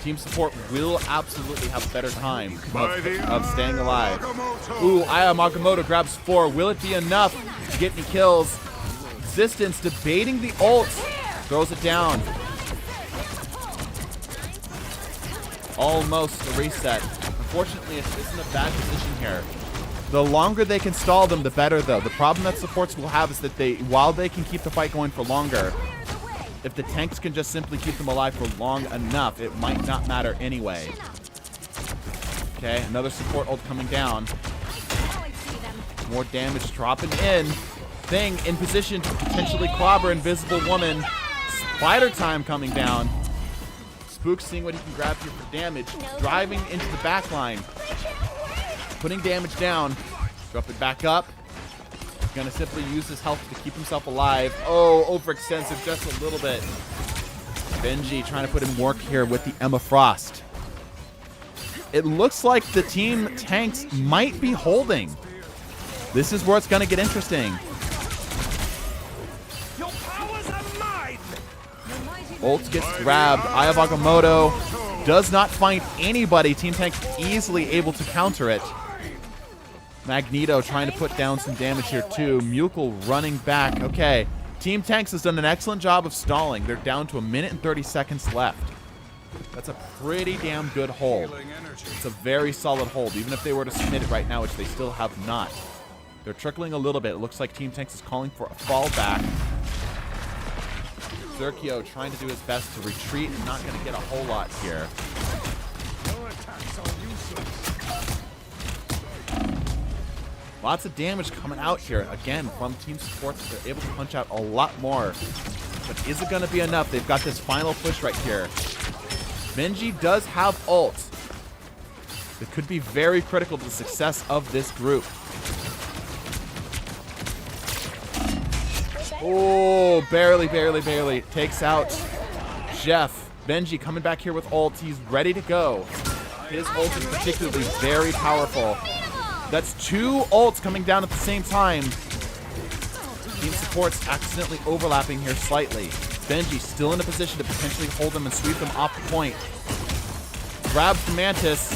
Team support will absolutely have a better time of staying alive. Ooh, Aya Magamoto grabs 4. Will it be enough to get any kills? Existence debating the ult. Throws it down. Almost a reset. Unfortunately, it's in a bad position here. The longer they can stall them, the better, though. The problem that supports will have is that while they can keep the fight going for longer, if the tanks can just simply keep them alive for long enough, it might not matter anyway. Okay, another support ult coming down. More damage dropping in. Thing in position to potentially clobber Invisible Woman. Spider Time coming down. Spook seeing what he can grab here for damage. Driving into the back line. Putting damage down. Drop it back up. Gonna simply use his health to keep himself alive. Oh, overextensive just a little bit. Benji trying to put in work here with the Emma Frost. It looks like the team tanks might be holding. This is where it's gonna get interesting. Ult gets grabbed. Aya Magamoto does not find anybody. Team Tank easily able to counter it. Magneto trying to put down some damage here too. Mukul running back. Okay. Team Tanks has done an excellent job of stalling. They're down to 1 minute and 30 seconds left. That's a pretty damn good hold. It's a very solid hold, even if they were to submit it right now, which they still have not. They're trickling a little bit. It looks like Team Tanks is calling for a fallback. Zerkio trying to do his best to retreat and not going to get a whole lot here. Lots of damage coming out here. Again, from team support, they're able to punch out a lot more. But is it going to be enough? They've got this final push right here. Benji does have ult. It could be very critical to the success of this group. Oh, barely, barely, barely. Takes out Jeff. Benji coming back here with ult. He's ready to go. His ult is particularly very powerful. That's 2 ults coming down at the same time. Team support's accidentally overlapping here slightly. Benji still in a position to potentially hold them and sweep them off the point. Grabs the Mantis.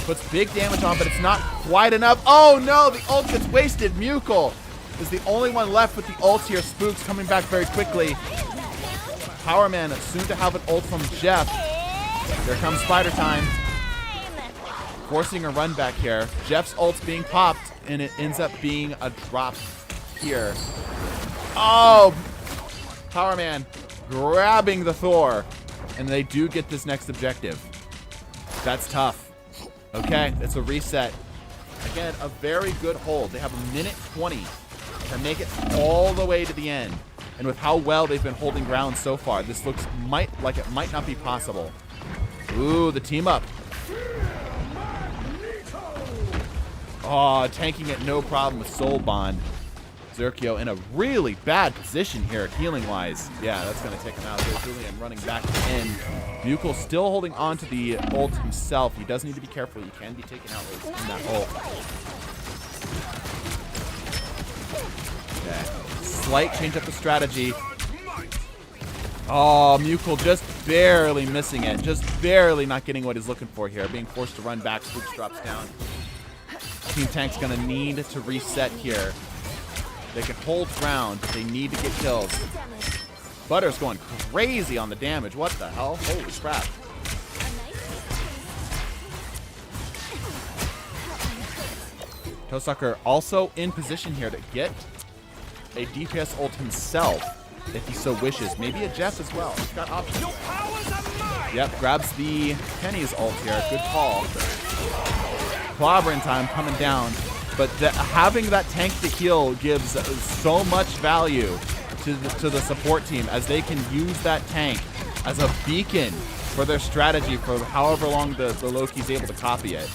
Puts big damage on, but it's not quite enough. Oh no, the ult gets wasted. Mukul is the only one left with the ult here. Spook's coming back very quickly. Power Man soon to have an ult from Jeff. There comes Spider Time. Forcing a run back here. Jeff's ult's being popped, and it ends up being a drop here. Oh! Power Man grabbing the Thor. And they do get this next objective. That's tough. Okay, it's a reset. Again, a very good hold. They have a minute 20 to make it all the way to the end. And with how well they've been holding ground so far, this looks like it might not be possible. Ooh, the team up. Oh, tanking it no problem with Soul Bond. Zerkio in a really bad position here, healing-wise. Yeah, that's going to take him out. There's Julian running back in. Buckel still holding on to the ult himself. He does need to be careful. He can be taken out in that ult. Okay. Slight change up of strategy. Oh, Buckel just barely missing it. Just barely not getting what he's looking for here. Being forced to run back. Spooks drops down. Team Tank's going to need to reset here. They can hold ground, but they need to get kills. Butter's going crazy on the damage. What the hell? Holy crap. Toesucker also in position here to get a DPS ult himself, if he so wishes. Maybe a Jeff as well. He's got options. Yep, grabs the Kenny's ult here. Good call. Clobbering time coming down. But having that tank to heal gives so much value to the support team, as they can use that tank as a beacon for their strategy for however long the Loki's able to copy it.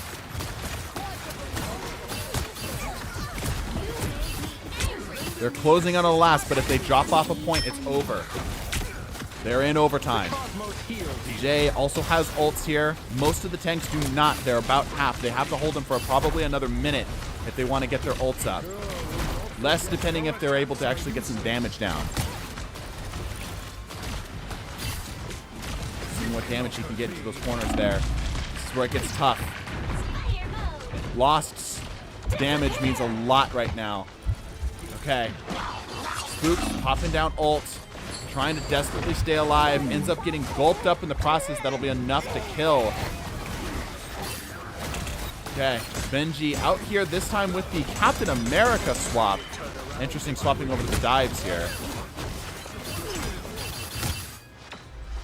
They're closing on the last, but if they drop off a point, it's over. They're in overtime. Jay also has ults here. Most of the tanks do not. They're about half. They have to hold them for probably another minute if they want to get their ults up. Less depending if they're able to actually get some damage down. Seeing what damage he can get into those corners there. This is where it gets tough. Lost damage means a lot right now. Okay. Spooks popping down ults. Trying to desperately stay alive. Ends up getting gulped up in the process. That'll be enough to kill. Okay, Benji out here this time with the Captain America swap. Interesting swapping over to the dives here.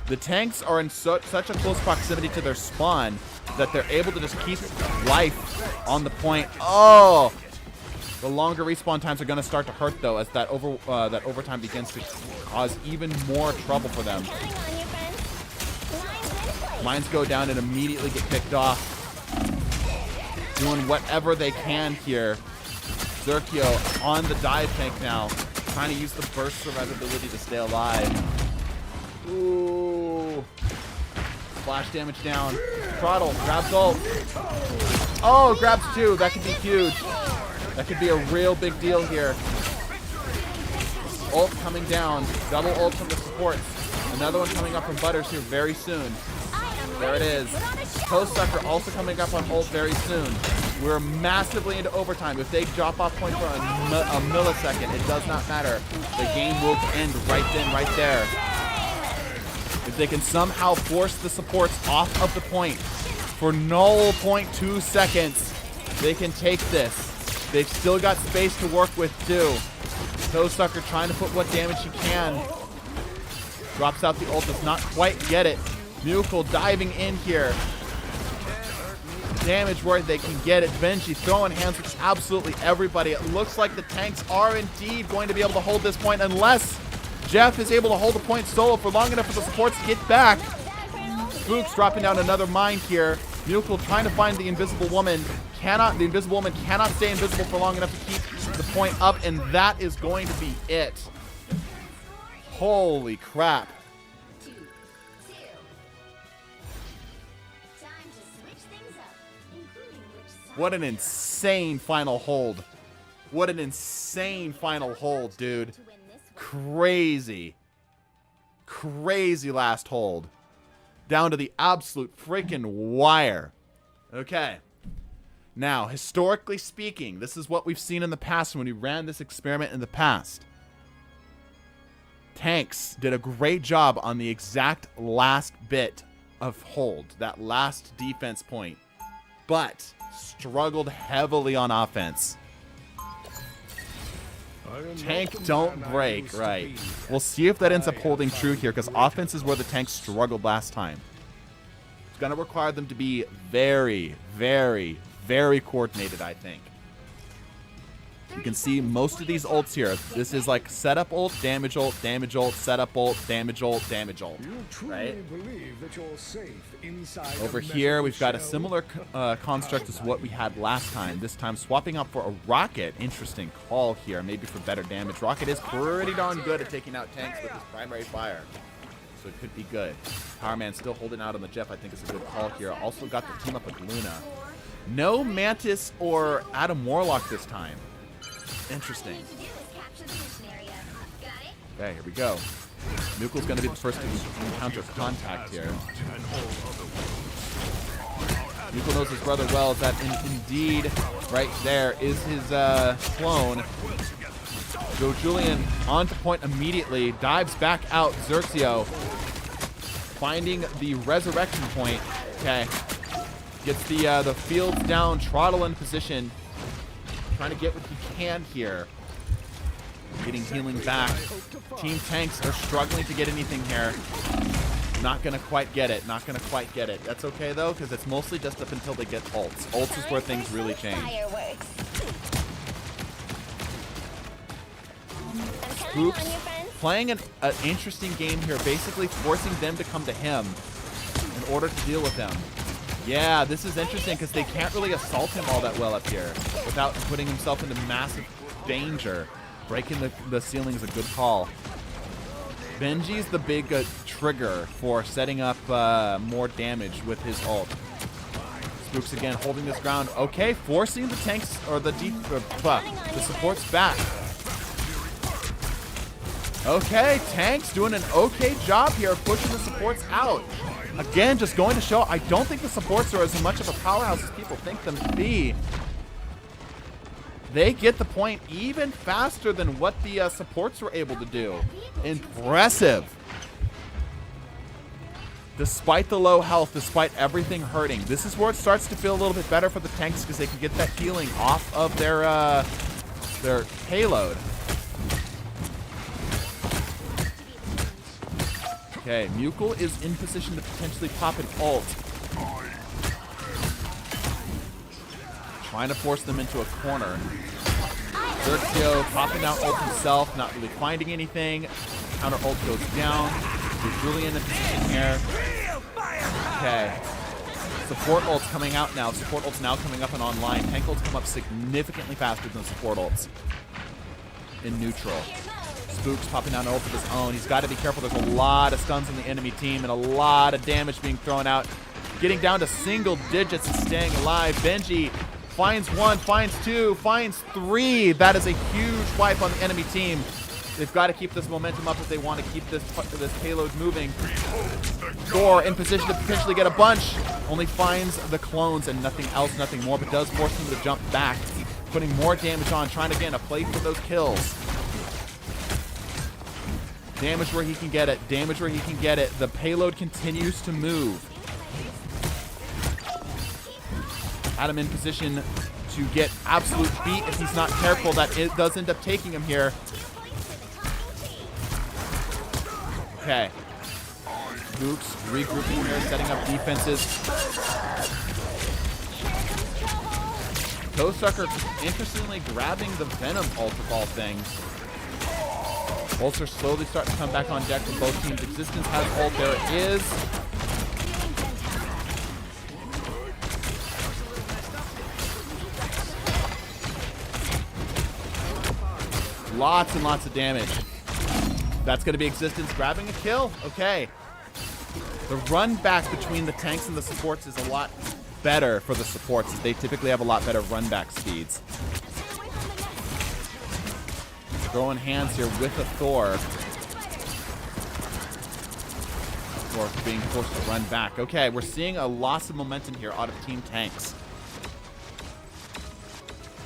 The tanks are in such a close proximity to their spawn that they're able to just keep life on the point. Oh! The longer respawn times are going to start to hurt, though, as that overtime begins to cause even more trouble for them. Mines go down and immediately get picked off. Doing whatever they can here. Zerkio on the dive tank now, trying to use the burst survivability to stay alive. Ooh. Splash damage down. Throttle, grabs ult. Oh, grabs two. That could be huge. That could be a real big deal here. Ult coming down. Double ult from the supports. Another one coming up from Butters here very soon. There it is. Toesucker also coming up on ult very soon. We're massively into overtime. If they drop off point for a millisecond, it does not matter. The game will end right then, right there. If they can somehow force the supports off of the point for 0.2 seconds, they can take this. They've still got space to work with, too. Toesucker trying to put what damage he can. Drops out the ult, does not quite get it. Buckel diving in here. Damage where they can get it. Benji throwing hands with absolutely everybody. It looks like the tanks are indeed going to be able to hold this point unless Jeff is able to hold the point solo for long enough for the supports to get back. Spooks dropping down another mine here. Buckel trying to find the invisible woman. The invisible woman cannot stay invisible for long enough to keep the point up, and that is going to be it. Holy crap. What an insane final hold. What an insane final hold, dude. Crazy. Crazy last hold. Down to the absolute freaking wire. Okay. Now, historically speaking, this is what we've seen in the past when we ran this experiment in the past. Tanks did a great job on the exact last bit of hold, that last defense point, but struggled heavily on offense. Tank don't break, right. We'll see if that ends up holding true here, because offense is where the tanks struggled last time. It's going to require them to be very, very, Very coordinated, I think. You can see most of these ults here. This is like setup ult, damage ult, damage ult, setup ult, damage ult, damage ult. Right? Over here, we've got a similar construct as what we had last time. This time, swapping out for a rocket. Interesting call here, maybe for better damage. Rocket is pretty darn good at taking out tanks with his primary fire, so it could be good. Power Man still holding out on the Jeff. I think is a good call here. Also got the team up with Luna. No Mantis or Adam Warlock this time. Interesting. Okay, here we go. Nukel's going to be the first to encounter contact here. Nukel knows his brother well. That indeed, right there, is his clone. Joe Julian onto point immediately. Dives back out. Xerxio finding the resurrection point. Okay. Gets the fields down. Trottle in position. Trying to get what he can here. Getting healing back. Team Tanks are struggling to get anything here. Not going to quite get it. Not going to quite get it. That's okay, though, because it's mostly just up until they get ults. Ults is where things really change. Spooks playing an interesting game here, basically forcing them to come to him in order to deal with them. Yeah, this is interesting because they can't really assault him all that well up here without putting himself into massive danger. Breaking the ceiling is a good call. Benji's the big trigger for setting up more damage with his ult. Spooks again holding this ground. Okay, forcing the tanks or the supports back. Okay, Tanks doing an okay job here of pushing the supports out. Again, just going to show, I don't think the supports are as much of a powerhouse as people think them to be. They get the point even faster than what the supports were able to do. Impressive. Despite the low health, despite everything hurting, this is where it starts to feel a little bit better for the tanks because they can get that healing off of their payload. Okay, Mukel is in position to potentially pop an ult. Trying to force them into a corner. Xerxio popping out ult himself, not really finding anything. Counter ult goes down. There's Julian in position here. Okay. Support ult's coming out now. Support ult's now coming up and online. Tank ult's come up significantly faster than support ults in neutral. Spooks popping out an ult of his own. He's got to be careful. There's a lot of stuns on the enemy team and a lot of damage being thrown out. Getting down to single digits and staying alive. Benji finds one, finds two, finds three. That is a huge wipe on the enemy team. They've got to keep this momentum up if they want to keep this payload moving. Thor in position to potentially get a bunch. Only finds the clones and nothing else, nothing more, but does force him to jump back. Putting more damage on, trying again to play for those kills. Damage where he can get it. Damage where he can get it. The payload continues to move. Adam in position to get absolute beat if he's not careful. That it does end up taking him here. Okay. Spooks regrouping here, setting up defenses. Toe Sucker interestingly grabbing the Venom ult of all things. Ults are slowly starting to come back on deck for both teams. Existence has ult. There it is. Lots and lots of damage. That's going to be Existence grabbing a kill. Okay. The run back between the tanks and the supports is a lot better for the supports. They typically have a lot better run back speeds. Throwing hands here with a Thor. Thor being forced to run back. Okay, we're seeing a loss of momentum here out of Team Tanks.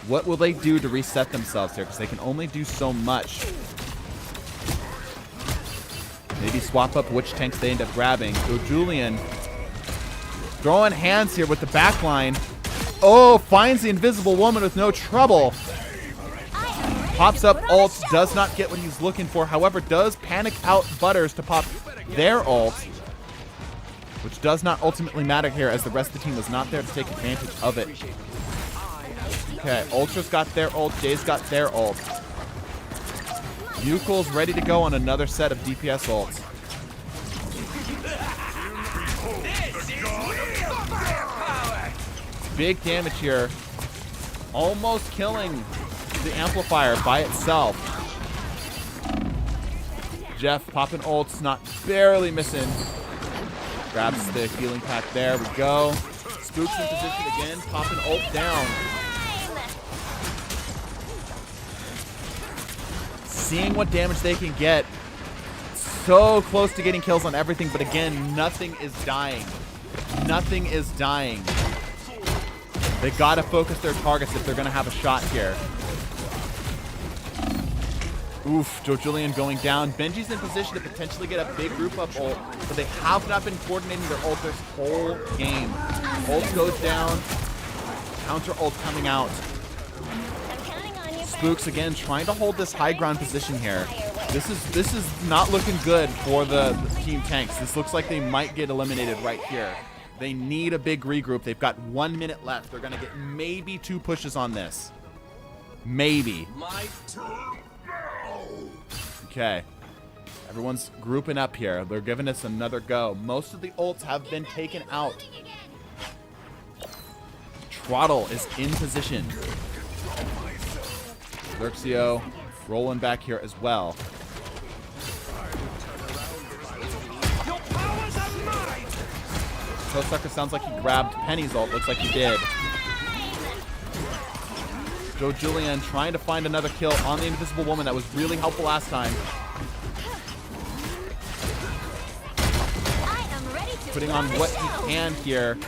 What will they do to reset themselves here? Because they can only do so much. Maybe swap up which tanks they end up grabbing. So Julian throwing hands here with the back line. Oh, finds the Invisible Woman with no trouble. Pops up ult, does not get what he's looking for. However, does panic out Butters to pop their ult. which does not ultimately matter here as the rest of the team was not there to take advantage of it. Okay, Ultra's got their ult. Jay's got their ult. Yukul's ready to go on another set of DPS ults. Big damage here. Almost killing the amplifier by itself. Jeff popping ults, not barely missing. Grabs the healing pack. There we go. Spooks in position again, popping ult down. Seeing what damage they can get. So close to getting kills on everything, but again, nothing is dying. Nothing is dying. They gotta focus their targets if they're gonna have a shot here. Oof, Joe Julian going down. Benji's in position to potentially get a big group up ult, but they have not been coordinating their ult this whole game. Ult goes down. Counter ult coming out. Spooks again trying to hold this high ground position here. This is not looking good for the team tanks. This looks like they might get eliminated right here. They need a big regroup. They've got 1 minute left. They're gonna get maybe 2 pushes on this. Maybe. Okay. Everyone's grouping up here. They're giving us another go. Most of the ults have been taken out. Trottle is in position. Lurxio rolling back here as well. Sucker sounds like he grabbed Penny's ult. Looks like he did. Joe Julian trying to find another kill on the Invisible Woman. That was really helpful last time. Putting on what he can here.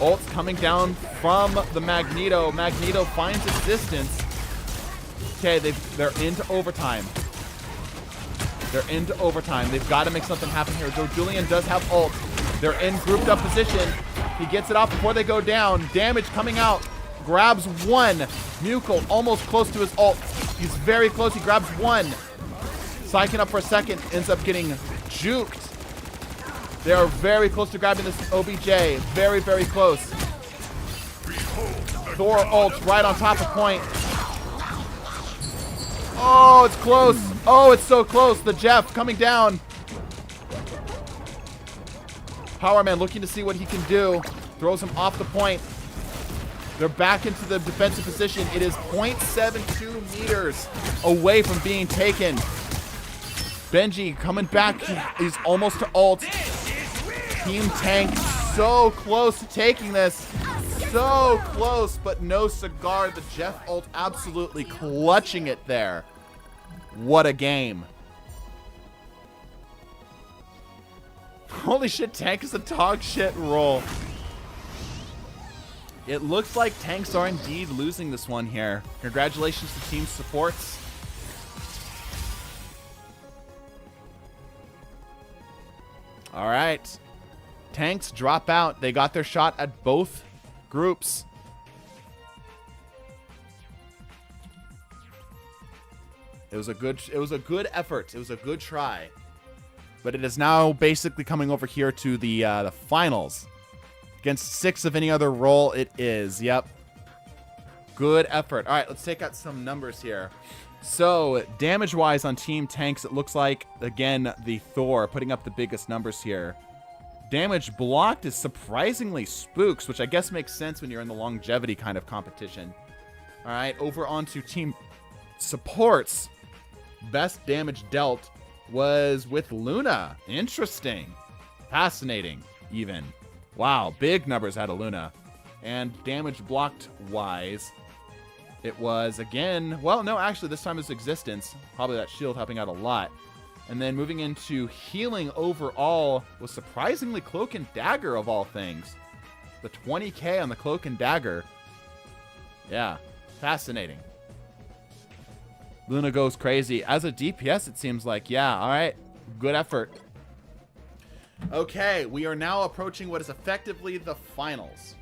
Ult's coming down from the Magneto. Magneto finds its distance. Okay, they're into overtime. They're into overtime. They've got to make something happen here. Joe Julian does have ult. They're in grouped up position. He gets it off before they go down. Damage coming out. Grabs one. Mukul almost close to his ult. He's very close. He grabs one. Psyching up for a second. Ends up getting juked. They are very close to grabbing this OBJ. Very, very close. Thor ults right on top of point. Oh, it's close. Oh, it's so close. The Jeff coming down. Power Man looking to see what he can do. Throws him off the point. They're back into the defensive position. It is 0.72 meters away from being taken. Benji coming back. He's almost to ult. Team Tank so close to taking this. So close, but no cigar. The Jeff ult absolutely clutching it there. What a game. Holy shit, Tank is a dog shit roll. It looks like tanks are indeed losing this one here. Congratulations to team supports. All right. Tanks drop out. They got their shot at both groups. It was a good effort. It was a good try. But it is now basically coming over here to the finals. Against 6 of any other role, it is. Yep. Good effort. All right, let's take out some numbers here. So, damage-wise on Team Tanks, it looks like, again, the Thor putting up the biggest numbers here. Damage blocked is surprisingly Spooks, which I guess makes sense when you're in the longevity kind of competition. All right, over onto Team Supports. Best damage dealt was with Luna. Interesting. Fascinating, even. Wow, big numbers out of Luna. And damage blocked wise, it was again, well, no, actually this time it's Existence. Probably that shield helping out a lot. And then moving into healing overall was surprisingly Cloak and Dagger of all things. The 20k on the Cloak and Dagger. Yeah, fascinating. Luna goes crazy. As a DPS, it seems like, yeah, all right, good effort. Okay, we are now approaching what is effectively the finals.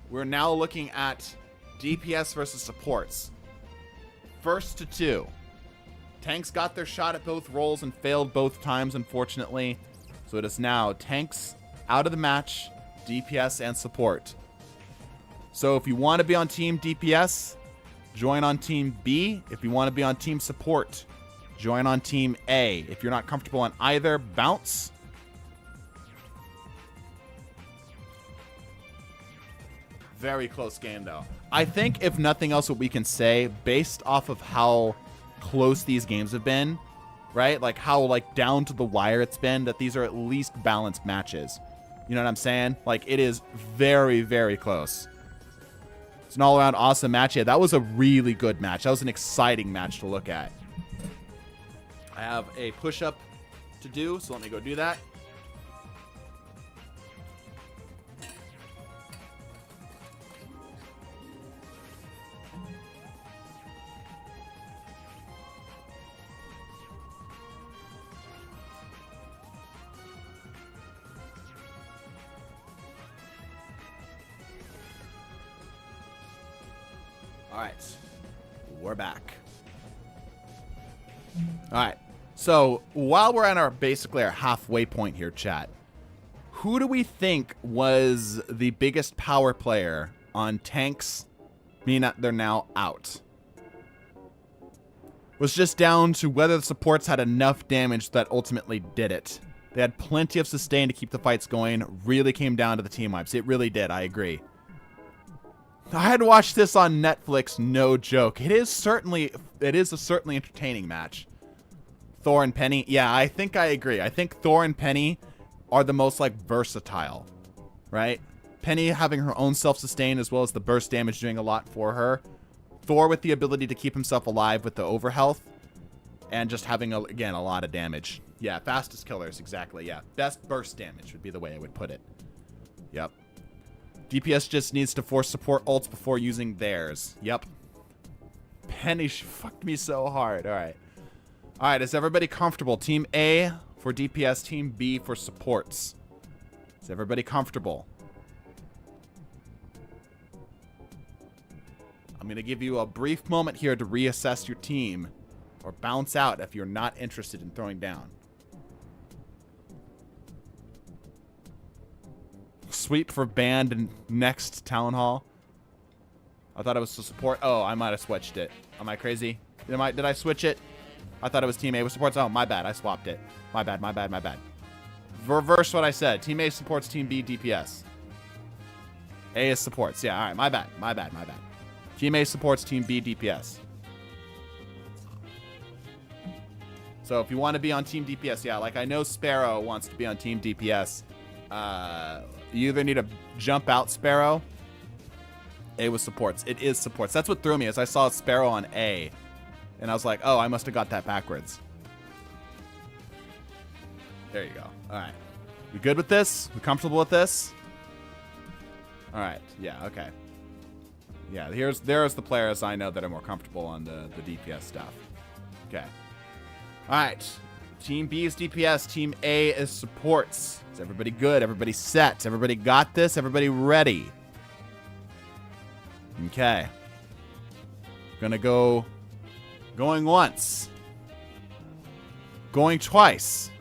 We're now looking at DPS versus supports. First to 2. Tanks got their shot at both roles and failed both times, unfortunately. So it is now tanks out of the match, DPS, and support. So if you want to be on team DPS, join on team B. If you want to be on team support, join on team A. If you're not comfortable on either, bounce. Very close game, though. I think, if nothing else, what we can say, based off of how close these games have been, right? Like, how, like, down to the wire it's been, that these are at least balanced matches. You know what I'm saying? Like, it is very, very close. It's an all-around awesome match. Yeah, that was a really good match. That was an exciting match to look at. I have a push-up to do, so let me go do that. All right, we're back. All right, so while we're at our basically our halfway point here, chat, who do we think was the biggest power player on tanks, meaning that they're now out? Was just down to whether the supports had enough damage that ultimately did it. They had plenty of sustain to keep the fights going. Really came down to the team wipes. It really did. I agree. I had watched this on Netflix, no joke. It is a certainly entertaining match. Thor and Penny, yeah, I think I agree. I think Thor and Penny are the most like versatile, right? Penny having her own self-sustain as well as the burst damage doing a lot for her. Thor with the ability to keep himself alive with the overhealth and just having again a lot of damage. Yeah, fastest killers, exactly. Yeah, best burst damage would be the way I would put it. Yep. DPS just needs to force support ults before using theirs. Yep. Penny fucked me so hard. All right. All right, is everybody comfortable? Team A for DPS, Team B for supports. Is everybody comfortable? I'm going to give you a brief moment here to reassess your team or bounce out if you're not interested in throwing down. Sweep for band and next town hall. I thought it was to support. Oh, I might have switched it. Am I crazy? Did I switch it? I thought it was Team A with supports. Oh, my bad. I swapped it. My bad. Reverse what I said. Team A supports Team B DPS. A is supports. Yeah, all right. My bad. Team A supports Team B DPS. So if you want to be on Team DPS, yeah, like I know Sparrow wants to be on Team DPS. You either need to jump out Sparrow. A was supports. It is supports. That's what threw me is I saw Sparrow on A. And I was like, oh, I must have got that backwards. There you go. All right. We good with this? We comfortable with this? All right. Yeah, okay. Yeah, there's the players I know that are more comfortable on the DPS stuff. Okay. All right. Team B is DPS. Team A is supports. Is everybody good? Everybody set? Everybody got this? Everybody ready? Okay. Gonna go... Going once. Going twice.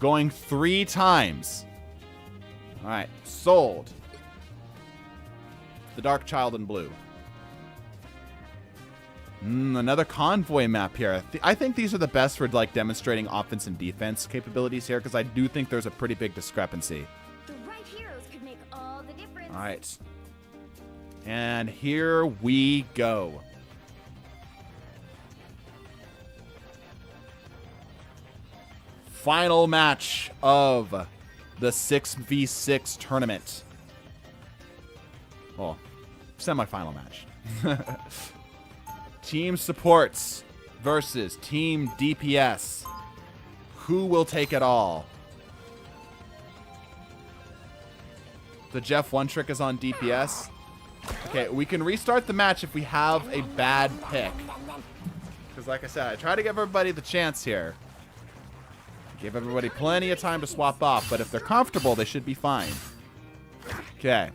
Going 3 times. All right. Sold. The Dark Child in blue. Another convoy map here. I think these are the best for like demonstrating offense and defense capabilities here because I do think there's a pretty big discrepancy. The right heroes could make all the difference. All right. And here we go. Final match of the 6v6 tournament. Well, semi-final match. Team supports versus Team DPS. Who will take it all? The Jeff one trick is on DPS. Okay, we can restart the match if we have a bad pick. Because like I said, I try to give everybody the chance here. Give everybody plenty of time to swap off, but if they're comfortable, they should be fine. Okay.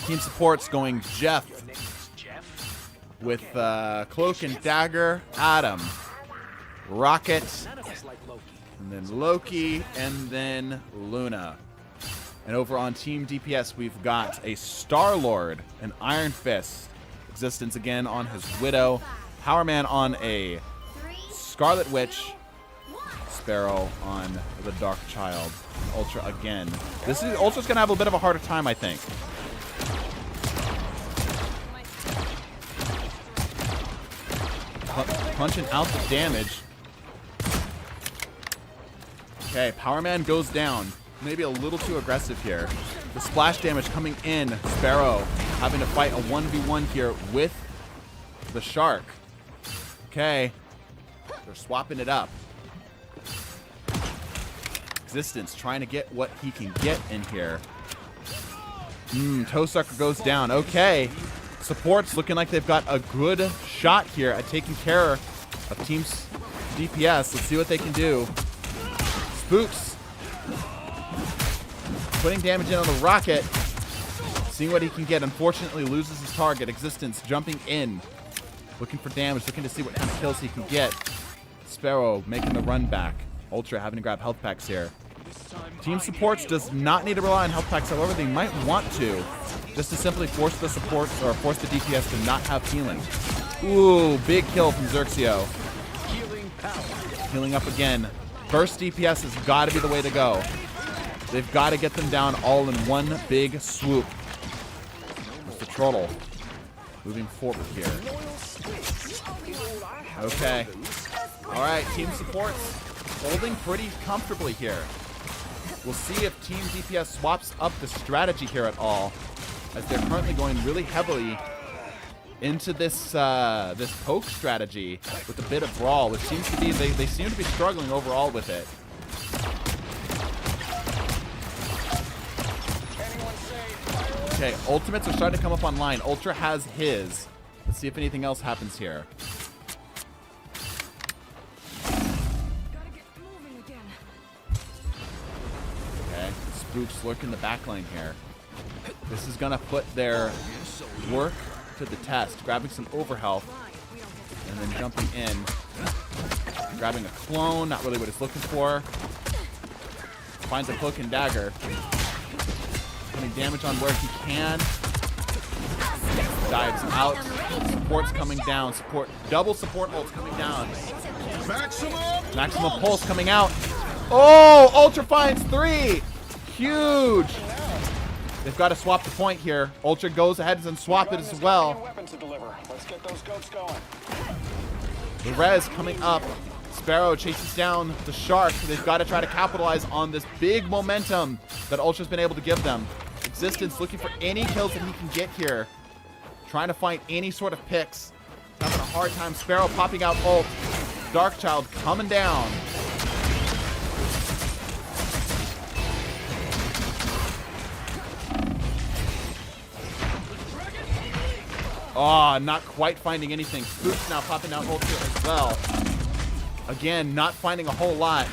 Team support's going Jeff. With Cloak and Dagger, Adam, Rocket, And then Loki, and then Luna. And over on Team DPS, we've got a Star-Lord, an Iron Fist, Existence again on his Widow, Power Man on a Scarlet Witch, Sparrow on the Dark Child, Ultra again. Ultra's gonna have a bit of a harder time, I think. Punching out the damage. Okay, Power Man goes down. Maybe a little too aggressive here. The splash damage coming in. Sparrow having to fight a 1v1 here with the Shark. Okay. They're swapping it up. Existence trying to get what he can get in here. Toe Sucker goes down. Okay. Supports looking like they've got a good shot here at taking care of Team's DPS. Let's see what they can do. Spooks putting damage in on the rocket. Seeing what he can get. Unfortunately loses his target. Existence jumping in. Looking for damage. Looking to see what kind of kills he can get. Sparrow making the run back. Ultra having to grab health packs here. Team supports does not need to rely on health packs. However, they might want to. Just to simply force the supports or force the DPS to not have healing. Ooh, big kill from Xerxio. Healing up again. Burst DPS has got to be the way to go. They've got to get them down all in one big swoop. Mr. Trottle moving forward here. Okay. All right, team supports holding pretty comfortably here. We'll see if Team DPS swaps up the strategy here at all, as they're currently going really heavily into this this poke strategy with a bit of brawl, which seems to be they seem to be struggling overall with it. Okay, ultimates are starting to come up online. Ultra has his. Let's see if anything else happens here. Okay, Spooks lurk in the backline here. This is gonna put their work to the test. Grabbing some overhealth and then jumping in. Grabbing a clone, not really what it's looking for. Finds a hook and dagger. Putting damage on where he can. Dives out. Support's coming down. Support, double support ults coming down. Maximum pulse coming out. Oh, Ultra finds 3. Huge. They've got to swap the point here. Ultra goes ahead and swap it as well. The res coming up. Sparrow chases down the Shark. They've got to try to capitalize on this big momentum that Ultra's been able to give them. Existence looking for any kills that he can get here. Trying to find any sort of picks. Having a hard time. Sparrow popping out ult. Darkchild coming down. Oh, not quite finding anything. Spooks now popping out ult here as well. Again, not finding a whole lot.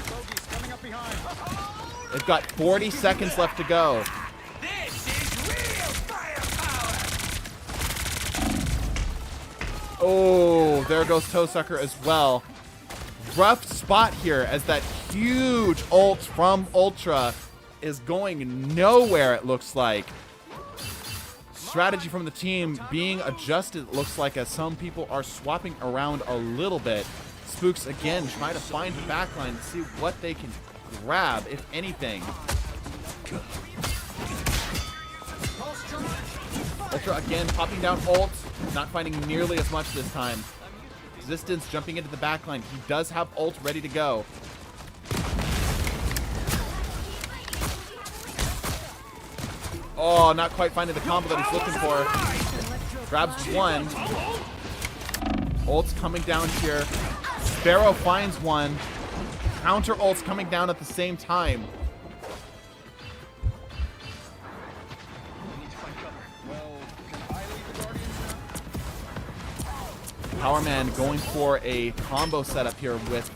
They've got 40 seconds left to go. Oh, there goes Toe Sucker as well. Rough spot here as that huge ult from Ultra is going nowhere, it looks like. Strategy from the team being adjusted, it looks like, as some people are swapping around a little bit. Spooks again trying to find the backline to see what they can grab, if anything. Ultra again popping down ult, not finding nearly as much this time. Existence jumping into the backline. He does have ult ready to go. Oh, not quite finding the combo that he's looking for. Grabs one. Ult's coming down here. Sparrow finds one. Counter ult's coming down at the same time. Power Man going for a combo setup here with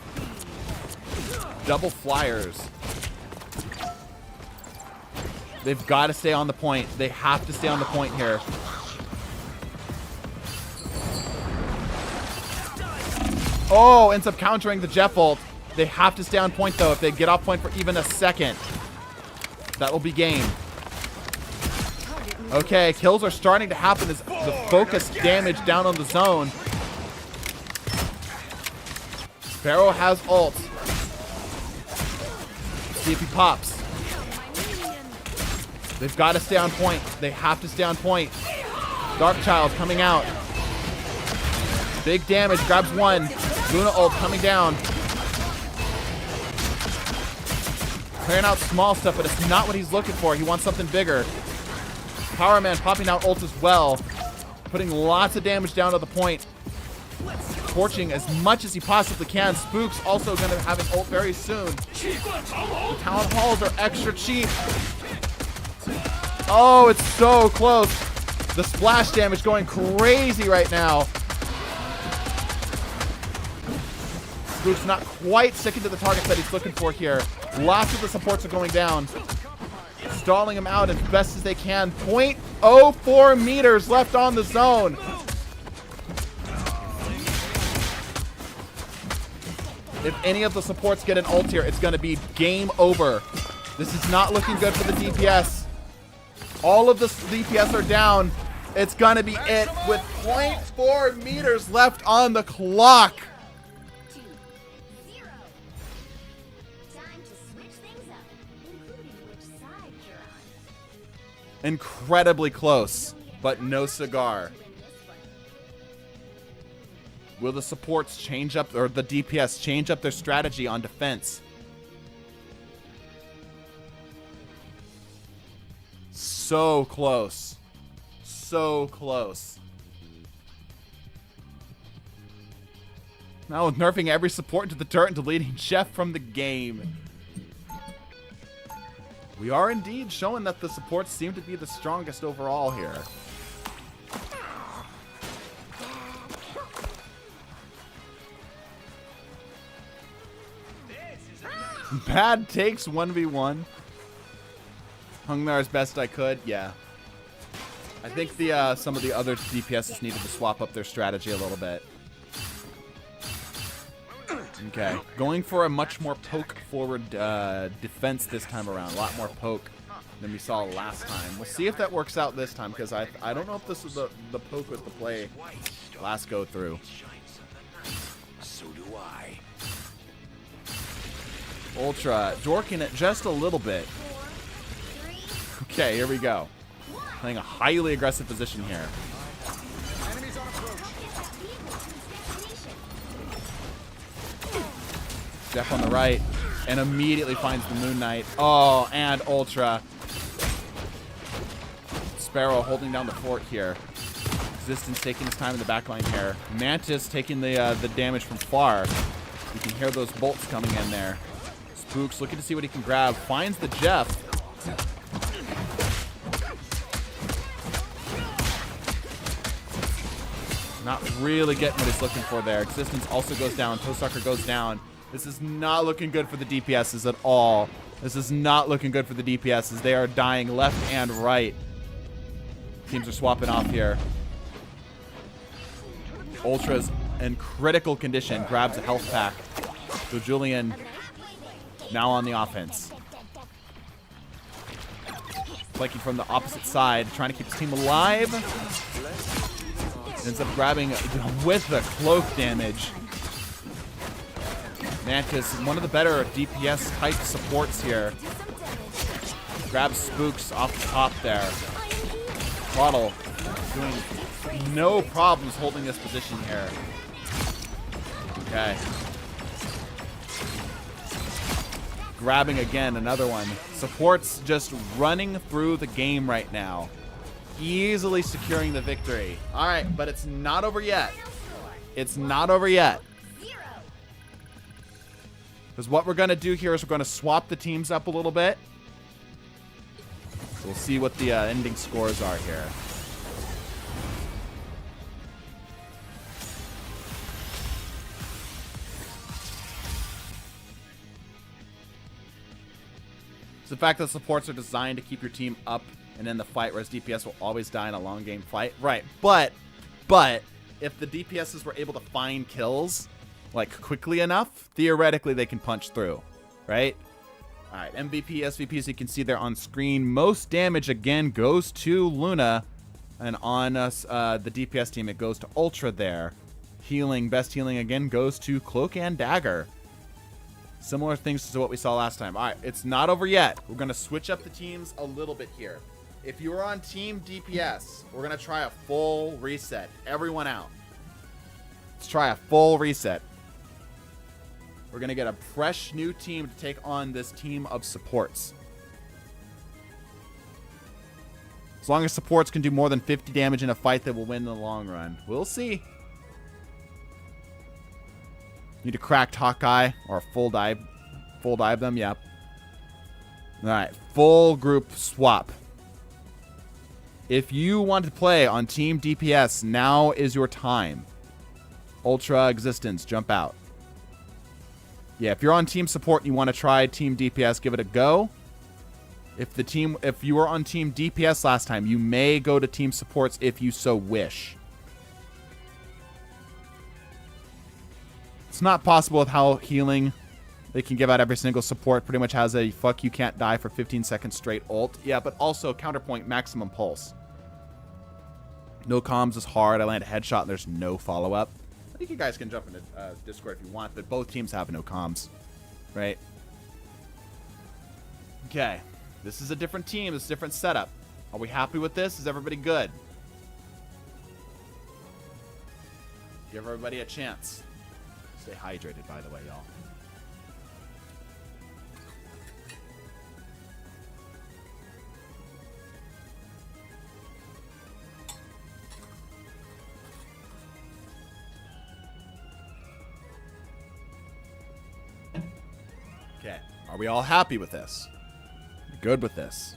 double flyers. They've got to stay on the point. They have to stay on the point here. Oh, ends up countering the Jeff ult. They have to stay on point, though. If they get off point for even a second, that will be game. Okay, kills are starting to happen as the focus damage down on the zone. Sparrow has ult. See if he pops. They've got to stay on point. They have to stay on point. Darkchild coming out. Big damage. Grabs one. Luna ult coming down. Clearing out small stuff, but it's not what he's looking for. He wants something bigger. Power Man popping out ult as well. Putting lots of damage down to the point. Torching as much as he possibly can. Spook's also going to have an ult very soon. The Town Halls are extra cheap. Oh, it's so close. The splash damage going crazy right now. Spook's not quite sticking to the targets that he's looking for here. Lots of the supports are going down. Stalling him out as best as they can. 0.04 meters left on the zone. If any of the supports get an ult here, it's going to be game over. This is not looking good for the DPS. All of the DPS are down. It's going to be it with 0.4 meters left on the clock. 2-0. Time to switch things up, including which side you're on. Incredibly close, but no cigar. Will the supports change up, or the DPS change up their strategy on defense? So close. So close. Now with nerfing every support into the dirt and deleting Chef from the game. We are indeed showing that the supports seem to be the strongest overall here. Bad takes 1v1. Hung there as best I could. Yeah. I think the some of the other DPSs needed to swap up their strategy a little bit. Okay. Going for a much more poke forward defense this time around. A lot more poke than we saw last time. We'll see if that works out this time, because I don't know if this was the poke with the play last go through. So do I. Ultra dorking it just a little bit. Okay, here we go. Playing a highly aggressive position here. Jeff on the right, and immediately finds the Moon Knight. Oh, and Ultra. Sparrow holding down the fort here. Existence taking his time in the backline here. Mantis taking the damage from far. You can hear those bolts coming in there. Spooks looking to see what he can grab. Finds the Jeff. Not really getting what he's looking for there. Existence also goes down. Toe Sucker goes down. This is not looking good for the DPSs at all. This is not looking good for the DPSs. They are dying left and right. Teams are swapping off here. Ultra's in critical condition. Grabs a health pack. So Julian now on the offense. Flanking from the opposite side. Trying to keep his team alive. Ends up grabbing with the cloak damage. Mantis, one of the better DPS type supports here. Grabs Spooks off the top there. Throttle doing no problems holding this position here. Okay. Grabbing again, another one. Supports just running through the game right now. Easily securing the victory. All right, but it's not over yet. It's not over yet. Because what we're going to do here is we're going to swap the teams up a little bit. We'll see what the ending scores are here. It's the fact that supports are designed to keep your team up and in the fight, whereas DPS will always die in a long game fight. Right, but if the DPSs were able to find kills, like, quickly enough, theoretically they can punch through, right? All right, MVP, SVP, so you can see there on screen. Most damage, again, goes to Luna. And on us, the DPS team, it goes to Ultra there. Healing, best healing, again, goes to Cloak and Dagger. Similar things to what we saw last time. All right, it's not over yet. We're going to switch up the teams a little bit here. If you are on Team DPS, we're going to try a full reset. Everyone out. Let's try a full reset. We're going to get a fresh new team to take on this team of supports. As long as supports can do more than 50 damage in a fight, they will win in the long run. We'll see. Need a cracked Hawkeye or a full dive them. Yep. All right, full group swap. If you want to play on Team DPS, now is your time. Ultra Existence, jump out. Yeah, if you're on Team Support and you want to try Team DPS, give it a go. If you were on Team DPS last time, you may go to Team Supports if you so wish. It's not possible with how healing they can give out every single support. Pretty much has a fuck you can't die for 15 seconds straight ult. Yeah, but also counterpoint maximum pulse. No comms is hard. I land a headshot and there's no follow-up. I think you guys can jump into Discord if you want, but both teams have no comms, right? Okay. This is a different team. This is a different setup. Are we happy with this? Is everybody good? Give everybody a chance. Stay hydrated, by the way, y'all. Okay. Are we all happy with this? Good with this.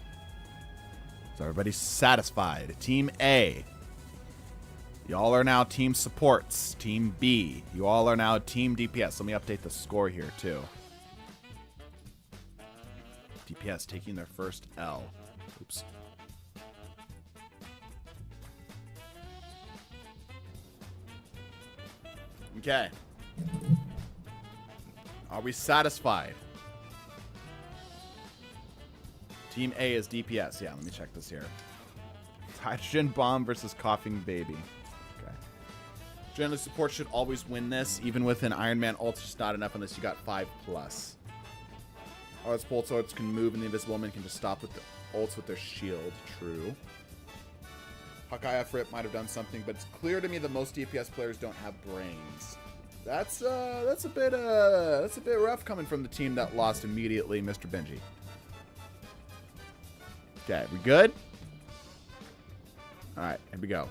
So everybody's satisfied. Team A. Y'all are now Team Supports. Team B. You all are now Team DPS. Let me update the score here, too. DPS taking their first L. Oops. Okay. Are we satisfied? Team A is DPS. Yeah, let me check this here. Hydrogen Bomb versus Coughing Baby. Okay. Generally, support should always win this. Even with an Iron Man ult, it's just not enough unless you got 5+. Our pulse swords can move, and the Invisible Men can just stop with the ults with their shield. True. Hawkeye Rip might have done something, but it's clear to me that most DPS players don't have brains. That's a bit rough coming from the team that lost immediately, Mr. Benji. Okay, we good? All right, here we go.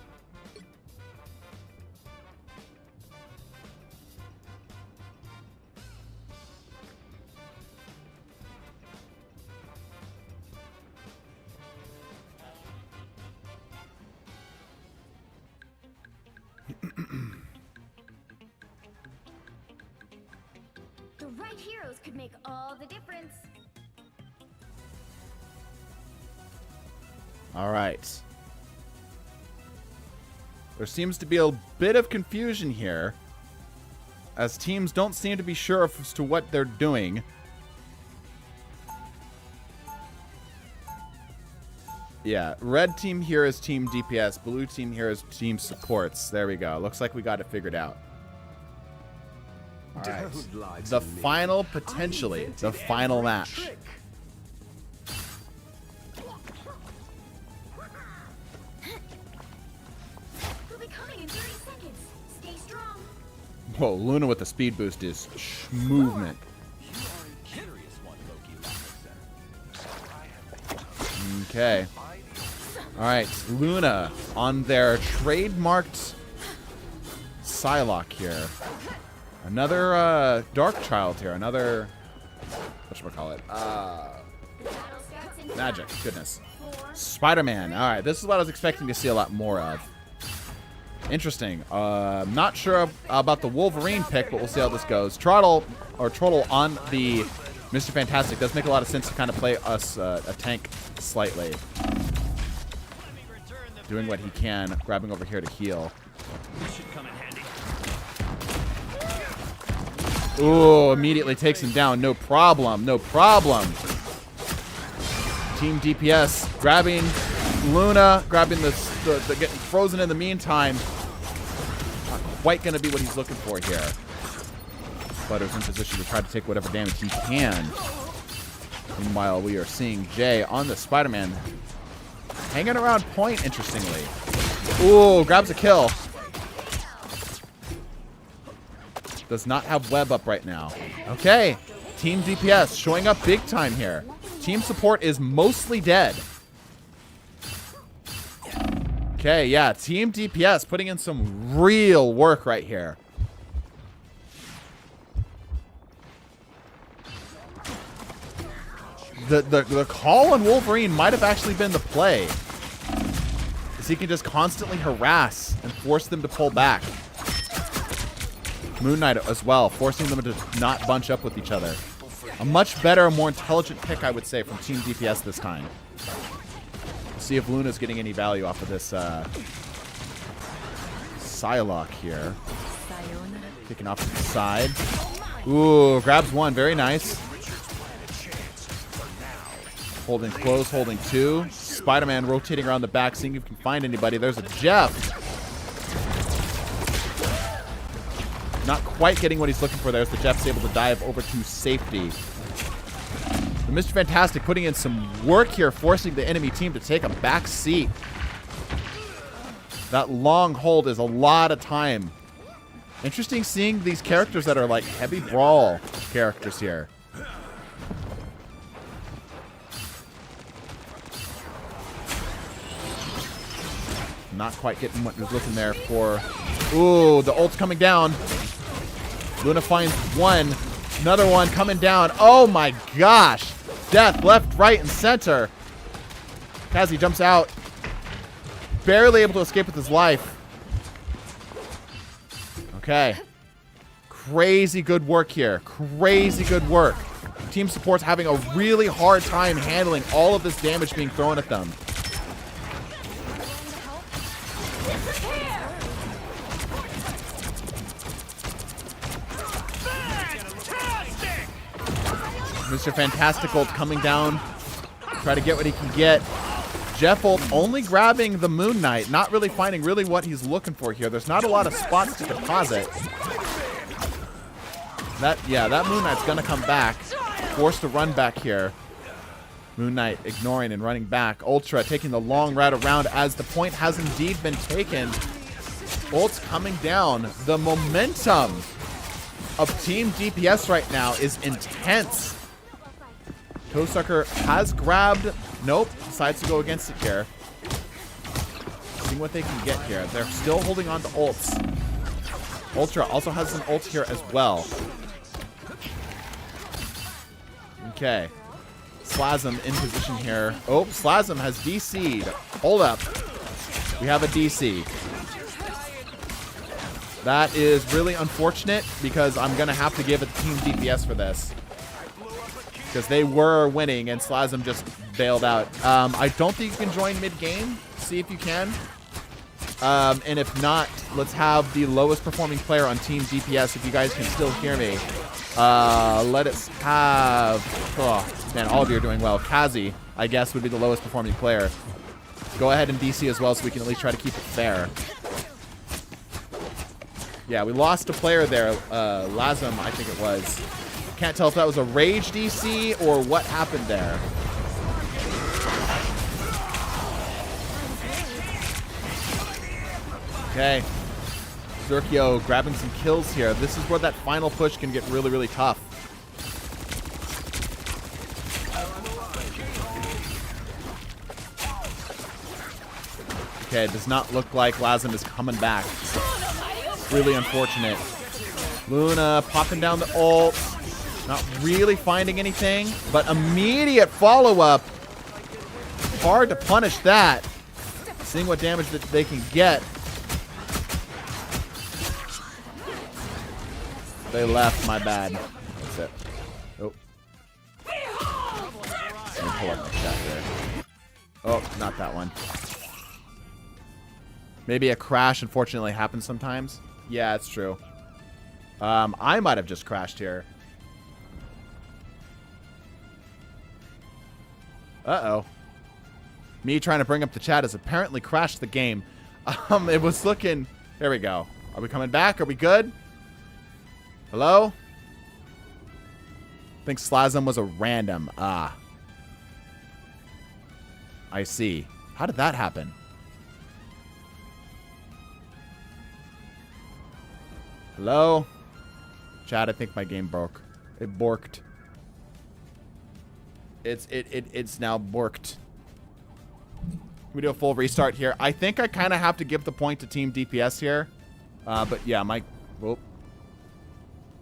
The right heroes could make all the difference. All right. There seems to be a bit of confusion here, as teams don't seem to be sure as to what they're doing. Yeah, red team here is Team DPS, blue team here is Team Supports. There we go. Looks like we got it figured out. All right. The final, potentially, the final match. Whoa, Luna with the speed boost is movement. Okay. Alright, Luna on their trademarked Psylocke here. Another Dark Child here. Another... whatchamacallit? Magic. Goodness. Spider-Man. Alright, this is what I was expecting to see a lot more of. Interesting. Not sure about the Wolverine pick, but we'll see how this goes. Trottle on the Mr. Fantastic does make a lot of sense to kind of play us a tank slightly. Doing what he can, grabbing over here to heal. This should come in handy. Ooh, immediately takes him down. No problem. No problem. Team DPS grabbing Luna, grabbing the getting frozen in the meantime. Not quite going to be what he's looking for here. Butter's in position to try to take whatever damage he can. Meanwhile, we are seeing Jay on the Spider-Man hanging around point, interestingly. Ooh, grabs a kill. Does not have web up right now. Okay, Team DPS showing up big time here. Team support is mostly dead. Okay, yeah, Team DPS putting in some real work right here. The call on Wolverine might have actually been the play. Because he can just constantly harass and force them to pull back. Moon Knight as well, forcing them to not bunch up with each other. A much better, more intelligent pick, I would say, from Team DPS this time. Let's see if Luna's getting any value off of this Psylocke here. Kicking off to the side. Ooh, grabs one. Very nice. Holding close, holding two. Spider-Man rotating around the back, seeing if he can find anybody. There's a Jeff. Not quite getting what he's looking for there as the Jeff's able to dive over to safety. The Mr. Fantastic putting in some work here, forcing the enemy team to take a back seat. That long hold is a lot of time. Interesting seeing these characters that are like heavy brawl characters here. Not quite getting what he was looking there for. Ooh, the ult's coming down. Luna finds one. Another one coming down. Oh my gosh. Death left, right, and center. Kazi jumps out. Barely able to escape with his life. Okay. Crazy good work here. Crazy good work. Team support's having a really hard time handling all of this damage being thrown at them. Mr. Fantastic ult coming down. Try to get what he can get. Jeff ult only grabbing the Moon Knight. Not really finding really what he's looking for here. There's not a lot of spots to deposit. That Moon Knight's going to come back. Forced to run back here. Moon Knight ignoring and running back. Ultra taking the long route around as the point has indeed been taken. Ult's coming down. The momentum of Team DPS right now is intense. Toesucker has grabbed. Nope. Decides to go against it here. Seeing what they can get here. They're still holding on to ults. Ultra also has an ult here as well. Okay. Slasm in position here. Oh, Slasm has DC'd. Hold up. We have a DC. That is really unfortunate because I'm going to have to give it to Team DPS for this. Because they were winning and Slasm just bailed out. I don't think you can join mid-game. See if you can. And if not, let's have the lowest performing player on Team DPS if you guys can still hear me. Let us have... Oh, man, all of you are doing well. Kazi, I guess, would be the lowest performing player. Go ahead and DC as well so we can at least try to keep it fair. Yeah, we lost a player there. Lazum, I think it was. Can't tell if that was a rage DC or what happened there. Okay. Zerkio grabbing some kills here. This is where that final push can get really, really tough. Okay, it does not look like Lazum is coming back. Really unfortunate. Luna popping down the ult. Not really finding anything, but immediate follow-up. Hard to punish that. Seeing what damage that they can get. They left, my bad. That's it. Oh. Let me pull up my shot here. Oh, not that one. Maybe a crash, unfortunately, happens sometimes. Yeah, it's true. I might have just crashed here. Uh-oh. Me trying to bring up the chat has apparently crashed the game. It was looking... There we go. Are we coming back? Are we good? Hello? I think Slasm was a random. Ah. I see. How did that happen? Hello? Chat, I think my game broke. It borked. It's now borked. We do a full restart here. I think I kind of have to give the point to Team DPS here. But yeah, whoop.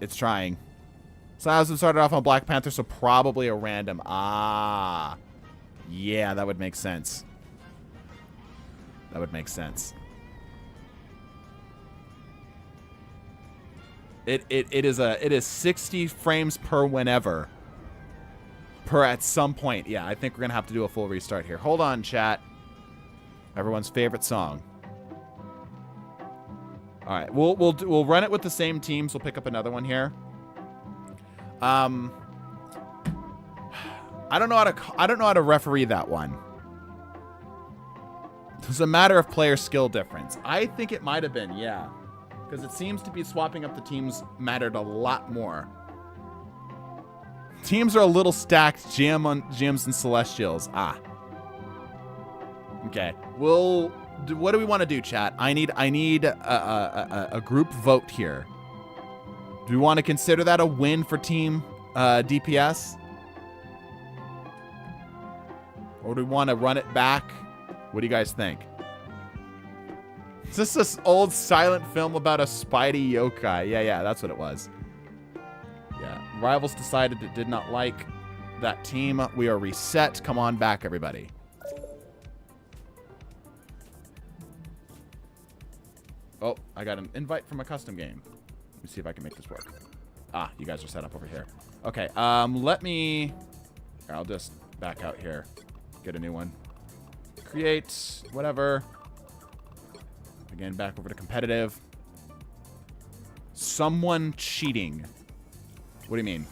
It's trying. Slasm started off on Black Panther, so probably a random. Ah. Yeah, that would make sense. That would make sense. It is 60 frames per whenever. Per at some point. Yeah, I think we're gonna have to do a full restart here. Hold on, chat. Everyone's favorite song. All right, we'll run it with the same teams. We'll pick up another one here. I don't know how to referee that one. It's a matter of player skill difference. I think it might have been, yeah, because it seems to be swapping up the teams mattered a lot more. Teams are a little stacked. Gems and Celestials. Ah. Okay. What do we want to do, chat? I need a group vote here. Do we want to consider that a win for Team DPS? Or do we want to run it back? What do you guys think? Is this old silent film about a Spidey yokai? Yeah, that's what it was. Yeah. Rivals decided it did not like that team. We are reset. Come on back, everybody. Oh, I got an invite from a custom game. Let me see if I can make this work. Ah, you guys are set up over here. Okay, let me... I'll just back out here. Get a new one. Create, whatever. Again, back over to competitive. Someone cheating. What do you mean?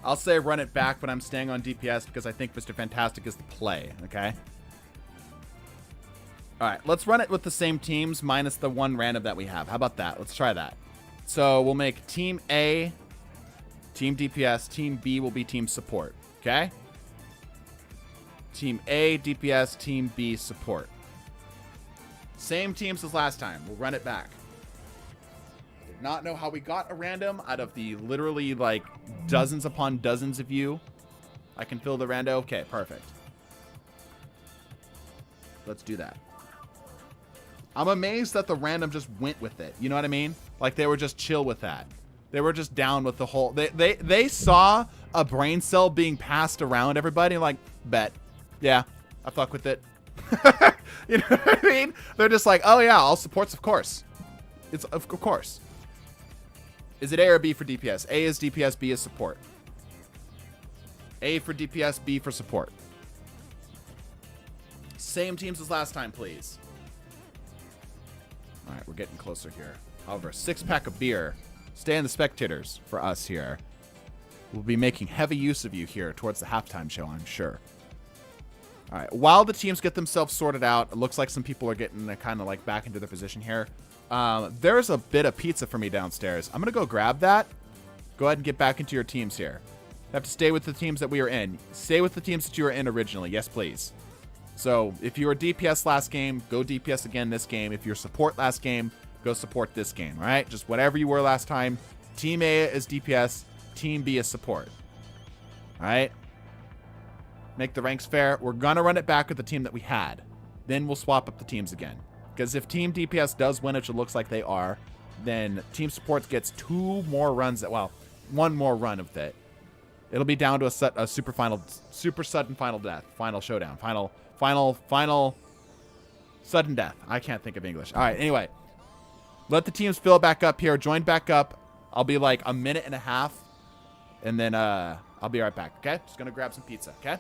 I'll say run it back, but I'm staying on DPS because I think Mr. Fantastic is the play, okay? All right, let's run it with the same teams minus the one random that we have. How about that? Let's try that. So we'll make Team A, Team DPS, Team B will be Team Support, okay? Team A, DPS, Team B, Support. Same teams as last time. We'll run it back. Did not know how we got a random out of the literally like dozens upon dozens of you. I can fill the rando. Okay, perfect. Let's do that. I'm amazed that the random just went with it. You know what I mean? Like they were just chill with that. They were just down with the whole... They saw a brain cell being passed around everybody like, bet. Yeah, I fuck with it. You know what I mean? They're just like, oh yeah, all supports, of course. It's of course. Is it A or B for DPS? A is DPS, B is support. A for DPS, B for support. Same teams as last time, please. All right, we're getting closer here. However, 6-pack of beer. Stay in the spectators for us here. We'll be making heavy use of you here towards the halftime show, I'm sure. All right, while the teams get themselves sorted out, it looks like some people are getting kind of like back into their position here. There's a bit of pizza for me downstairs. I'm going to go grab that. Go ahead and get back into your teams here. You have to stay with the teams that we are in. Stay with the teams that you were in originally. Yes, please. So if you were DPS last game, go DPS again this game. If you're support last game, go support this game, all right? Just whatever you were last time. Team A is DPS. Team B is support. All right? Make the ranks fair. We're going to run it back with the team that we had. Then we'll swap up the teams again. Because if Team DPS does win, which it looks like they are, then Team Support gets 2 more runs. Well, 1 more run of it. It'll be down to a super sudden final death. Final showdown. Final sudden death. I can't think of English. All right, anyway. Let the teams fill back up here. Join back up. I'll be like a minute and a half. And then I'll be right back, okay? Just going to grab some pizza, okay?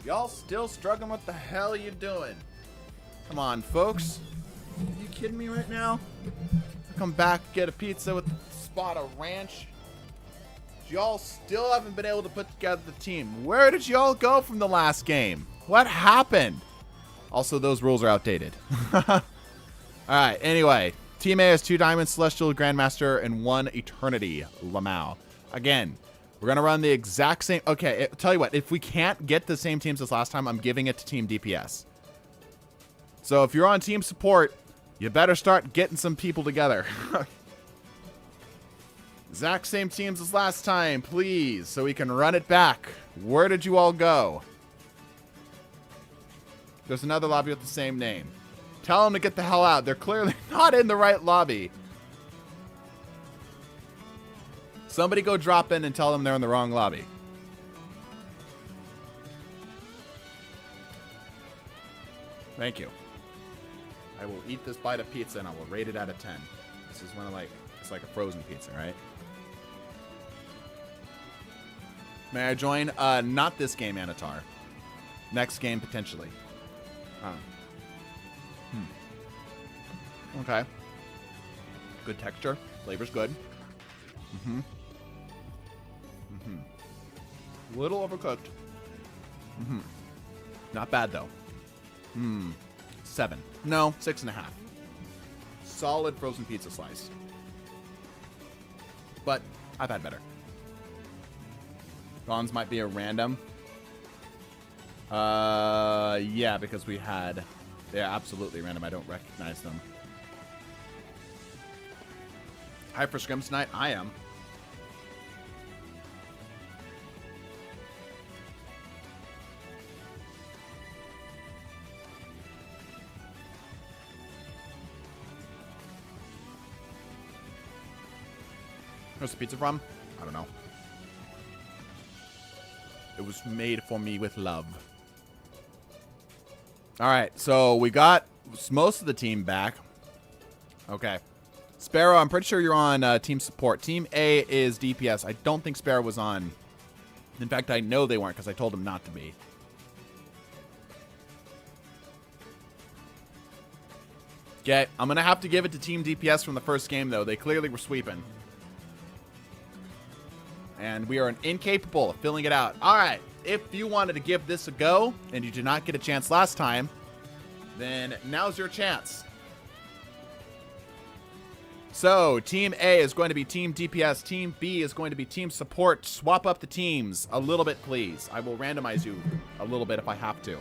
Y'all still struggling? What the hell are you doing? Come on, folks. Are you kidding me right now? Come back, get a pizza with a spot of ranch. Y'all still haven't been able to put together the team. Where did y'all go from the last game? What happened? Also, those rules are outdated. Alright, anyway. Team A has 2 Diamonds, Celestial, Grandmaster, and 1 Eternity, Lamau. Again, we're going to run the exact same... Okay, tell you what. If we can't get the same teams as last time, I'm giving it to Team DPS. So if you're on Team Support, you better start getting some people together. Exact same teams as last time, please, so we can run it back. Where did you all go? There's another lobby with the same name. Tell them to get the hell out. They're clearly not in the right lobby. Somebody go drop in and tell them they're in the wrong lobby. Thank you. I will eat this bite of pizza and I will rate it out of 10. This is one of it's like a frozen pizza, right? May I join? Not this game, Anatar. Next game, potentially. Okay. Good texture. Flavor's good. A little overcooked. Not bad, though. 7. No, 6.5. Solid frozen pizza slice. But I've had better. Gons might be a random. Yeah, because we had... They're absolutely random. I don't recognize them. Hype for scrims tonight? I am. Where's the pizza from? I don't know. It was made for me with love. Alright, so we got most of the team back. Okay. Sparrow, I'm pretty sure you're on Team Support. Team A is DPS. I don't think Sparrow was on. In fact, I know they weren't because I told him not to be. Okay, I'm going to have to give it to Team DPS from the first game, though. They clearly were sweeping. And we are incapable of filling it out. All right, if you wanted to give this a go and you did not get a chance last time, then now's your chance. So, Team A is going to be Team DPS. Team B is going to be Team Support. Swap up the teams a little bit, please. I will randomize you a little bit if I have to.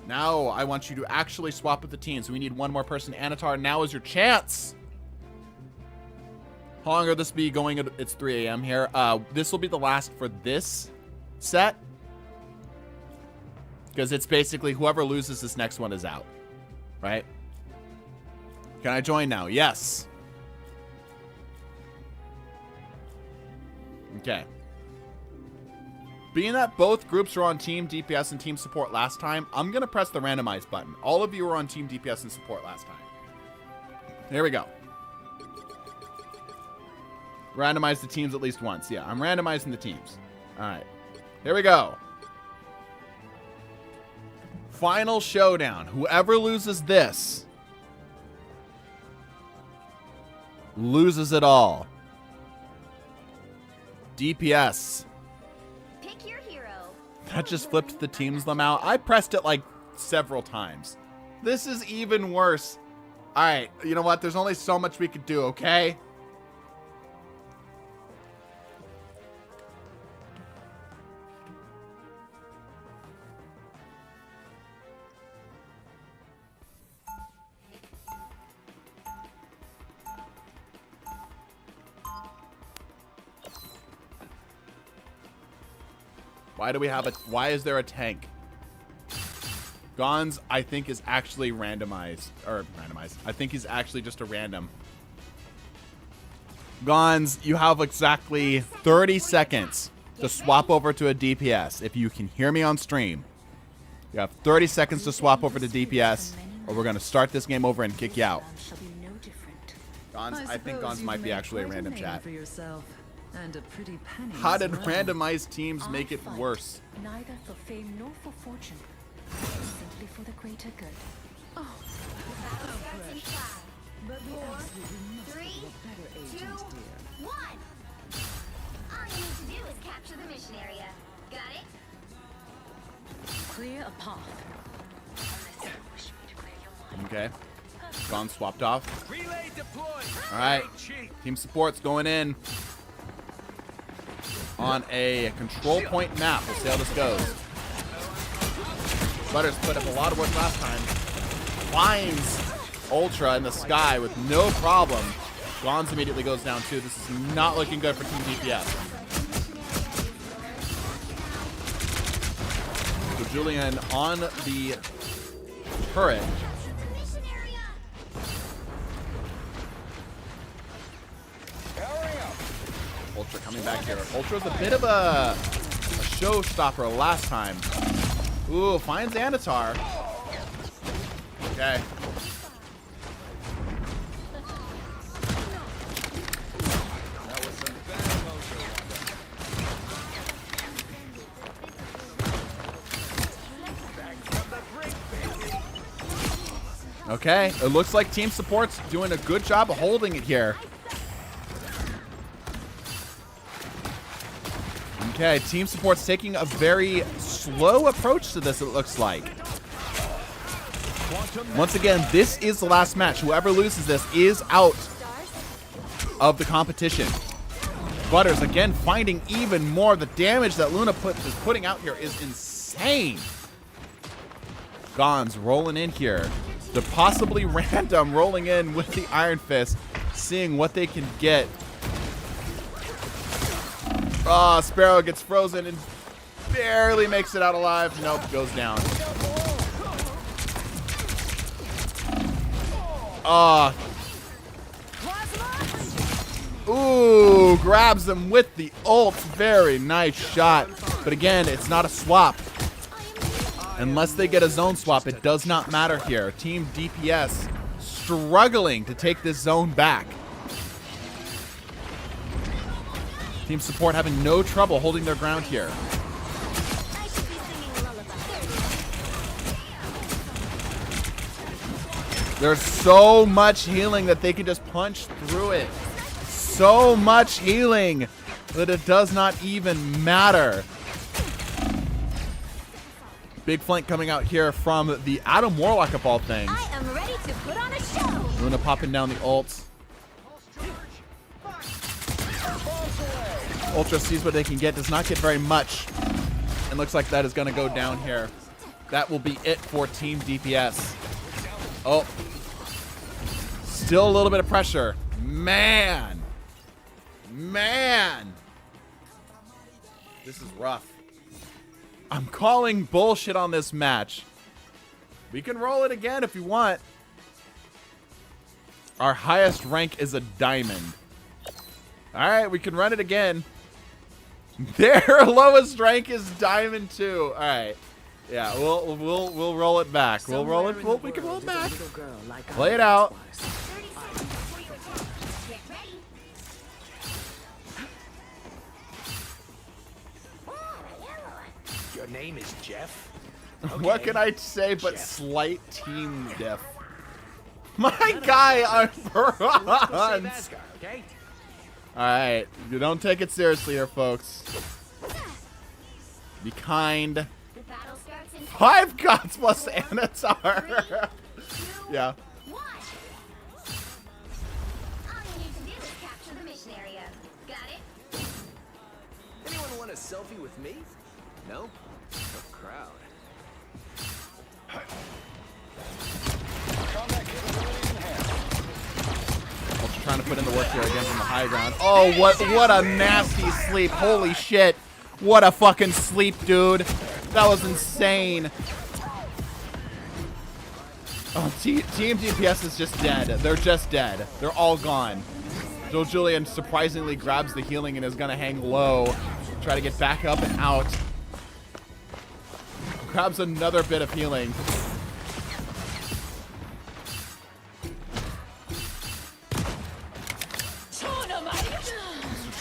Now, I want you to actually swap up the teams. We need one more person. Anatar, now is your chance. How long will this be going? It's 3 a.m. here. This will be the last for this set. Because it's basically whoever loses this next one is out. Right? Can I join now? Yes. Okay. Being that both groups were on Team DPS and Team Support last time, I'm going to press the randomize button. All of you were on Team DPS and Support last time. Here we go. Randomize the teams at least once. Yeah, I'm randomizing the teams. All right. Here we go. Final showdown. Whoever loses this loses it all. DPS. Pick your hero. That just flipped the teams them out. I pressed it like several times. This is even worse. All right. You know what? There's only so much we could do, okay? Why do we have why is there a tank? Gons, I think, is actually randomized. I think he's actually just a random. Gons, you have exactly 30 seconds to swap over to a DPS. If you can hear me on stream, you have 30 seconds to swap over to DPS, or we're going to start this game over and kick you out. Gons, I think Gons might be actually a random chat. And a pretty penny. How as did well. randomized teams I make it fight worse? Neither for fame nor for fortune, simply for the greater good. Battle starts in 5, But we 4, absolutely must 3, have a better 2, agent, dear. 1. All you need to do is capture the mission area. Got it? Clear a path. Okay. Gone swapped off. Relay deployed. All right. Cheap. Team support's going in on a control point map. We'll see how this goes. Butters put up a lot of work last time. Finds Ultra in the sky with no problem. Gons immediately goes down too. This is not looking good for Team DPS. So Julian on the turret. The mission area. Ultra coming back here. Ultra's a bit of a showstopper last time. Ooh, finds Anatar. Okay. Okay, it looks like team support's doing a good job of holding it here. Okay, team support's taking a very slow approach to this, it looks like. Once again, this is the last match. Whoever loses this is out of the competition. Butters, again, finding even more. The damage that Luna is putting out here is insane. Gons rolling in here. They're possibly random rolling in with the Iron Fist, seeing what they can get. Ah, Sparrow gets frozen and barely makes it out alive. Nope, goes down. Ah. Ooh, grabs him with the ult. Very nice shot. But again, it's not a swap. Unless they get a zone swap, it does not matter here. Team DPS struggling to take this zone back. Team support having no trouble holding their ground here. I should be singing lullaby. There's so much healing that they can just punch through it. So much healing that it does not even matter. Big flank coming out here from the Adam Warlock of all things. I am ready to put on a show. Luna popping down the ults. Ultra sees what they can get, does not get very much. And looks like that is going to go down here. That will be it for Team DPS. Oh. Still a little bit of pressure. Man. Man. This is rough. I'm calling bullshit on this match. We can roll it again if you want. Our highest rank is a diamond. All right, we can run it again. Their lowest rank is diamond 2. All right. Yeah, we'll roll it back. We'll roll it. We can roll it back. Play it out. 30 seconds before you attack. Get ready. Your name is Jeff? What can I say but slight team diff? My guy on bronze. Okay? Alright, you don't take it seriously here, folks. Be kind. The battle starts in 5 gods plus Anatar. 2, Yeah. 1. All you need to do is capture the mission area. Got it? Anyone want a selfie with me? No? Tough crowd. Also trying to put in the work here again from the high ground. Oh, what a nasty sleep. Holy shit. What a fucking sleep, dude. That was insane. Oh, Team DPS is just dead. They're just dead. They're all gone. Joe Julian surprisingly grabs the healing and is going to hang low. Try to get back up and out. Grabs another bit of healing.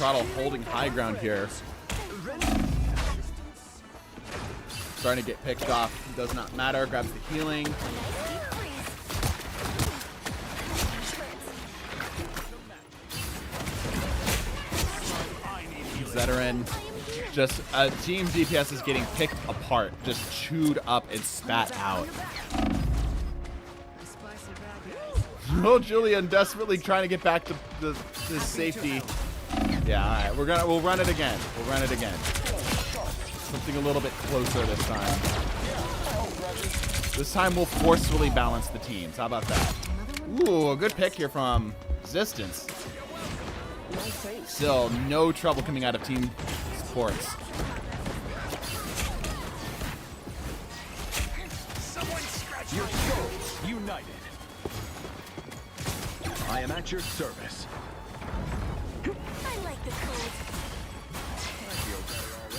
Throttle holding high ground here. Starting to get picked off. Does not matter. Grabs the healing. Veteran. Just Team DPS is getting picked apart. Just chewed up and spat out. Oh, Julian desperately trying to get back to the safety. Yeah, all right. We'll run it again. We'll run it again. Something a little bit closer this time. This time we'll forcefully balance the teams. How about that? Ooh, a good pick here from Resistance. Still no trouble coming out of Team Supports. Your souls united. I am at your service. I like the cold.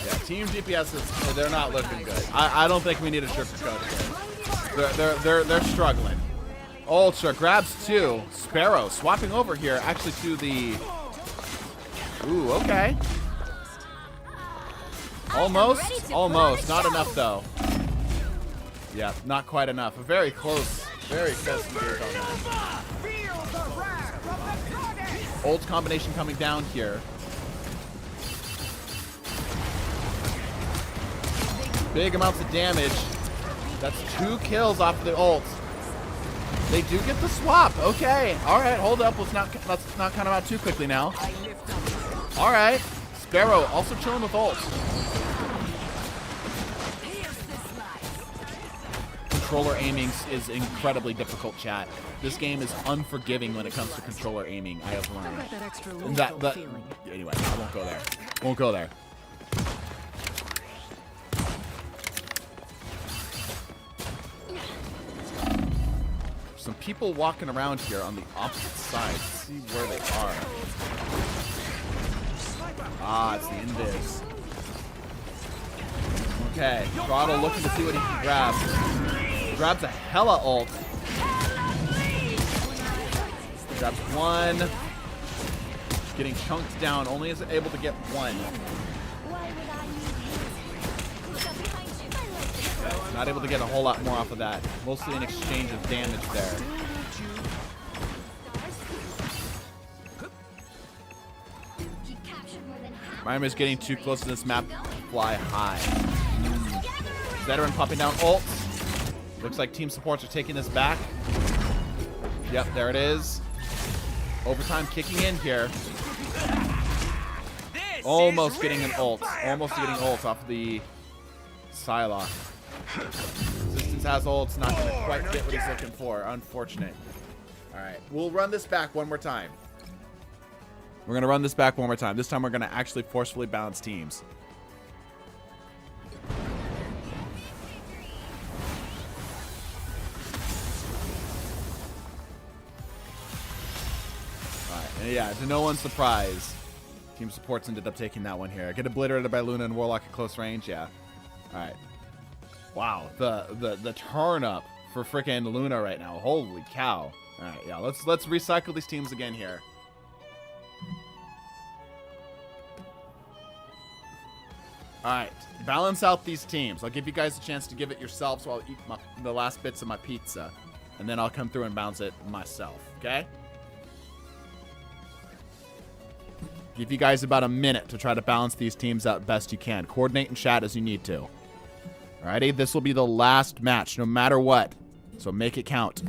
Yeah, Team DPS they're not looking good. I don't think we need a sugarcoat it. They're struggling. Ultra grabs 2. Sparrow swapping over here actually to the. Ooh, okay. Almost. Not enough though. Yeah, not quite enough. Very close. Very close engage on that. Ult combination coming down here. Big amounts of damage. That's 2 kills off the ult. They do get the swap. Okay. All right. Hold up. Let's not count them out too quickly now. All right. Sparrow also chilling with ult. Controller aiming is incredibly difficult, chat. This game is unforgiving when it comes to controller aiming. I have learned. That extra Anyway, I won't go there. Won't go there. Some people walking around here on the opposite side. Let's see where they are. Ah, it's the Invis. Okay, Throttle looking to see what he can grab. Grabs a hella ult. Grabs 1. Getting chunked down. Only is able to get 1. Not able to get a whole lot more off of that. Mostly an exchange of damage there. Mimer's getting too close to this map. Fly high. Veteran popping down ult. Looks like Team Supports are taking this back. Yep, there it is. Overtime kicking in here. Almost getting an ult. Almost getting ult off the Psylocke. Resistance has ults, not going to quite get what he's looking for. Unfortunate. Alright, we'll run this back one more time. We're going to run this back one more time. This time we're going to actually forcefully balance teams. Alright, and yeah, to no one's surprise, Team Supports ended up taking that one here. Get obliterated by Luna and Warlock at close range, yeah. Alright. Wow, the turn up for frickin' Luna right now. Holy cow. Alright, yeah, let's recycle these teams again here. Alright, balance out these teams. I'll give you guys a chance to give it yourselves while I eat the last bits of my pizza. And then I'll come through and balance it myself, okay? Give you guys about a minute to try to balance these teams out best you can. Coordinate and chat as you need to. Alrighty, this will be the last match, no matter what. So make it count.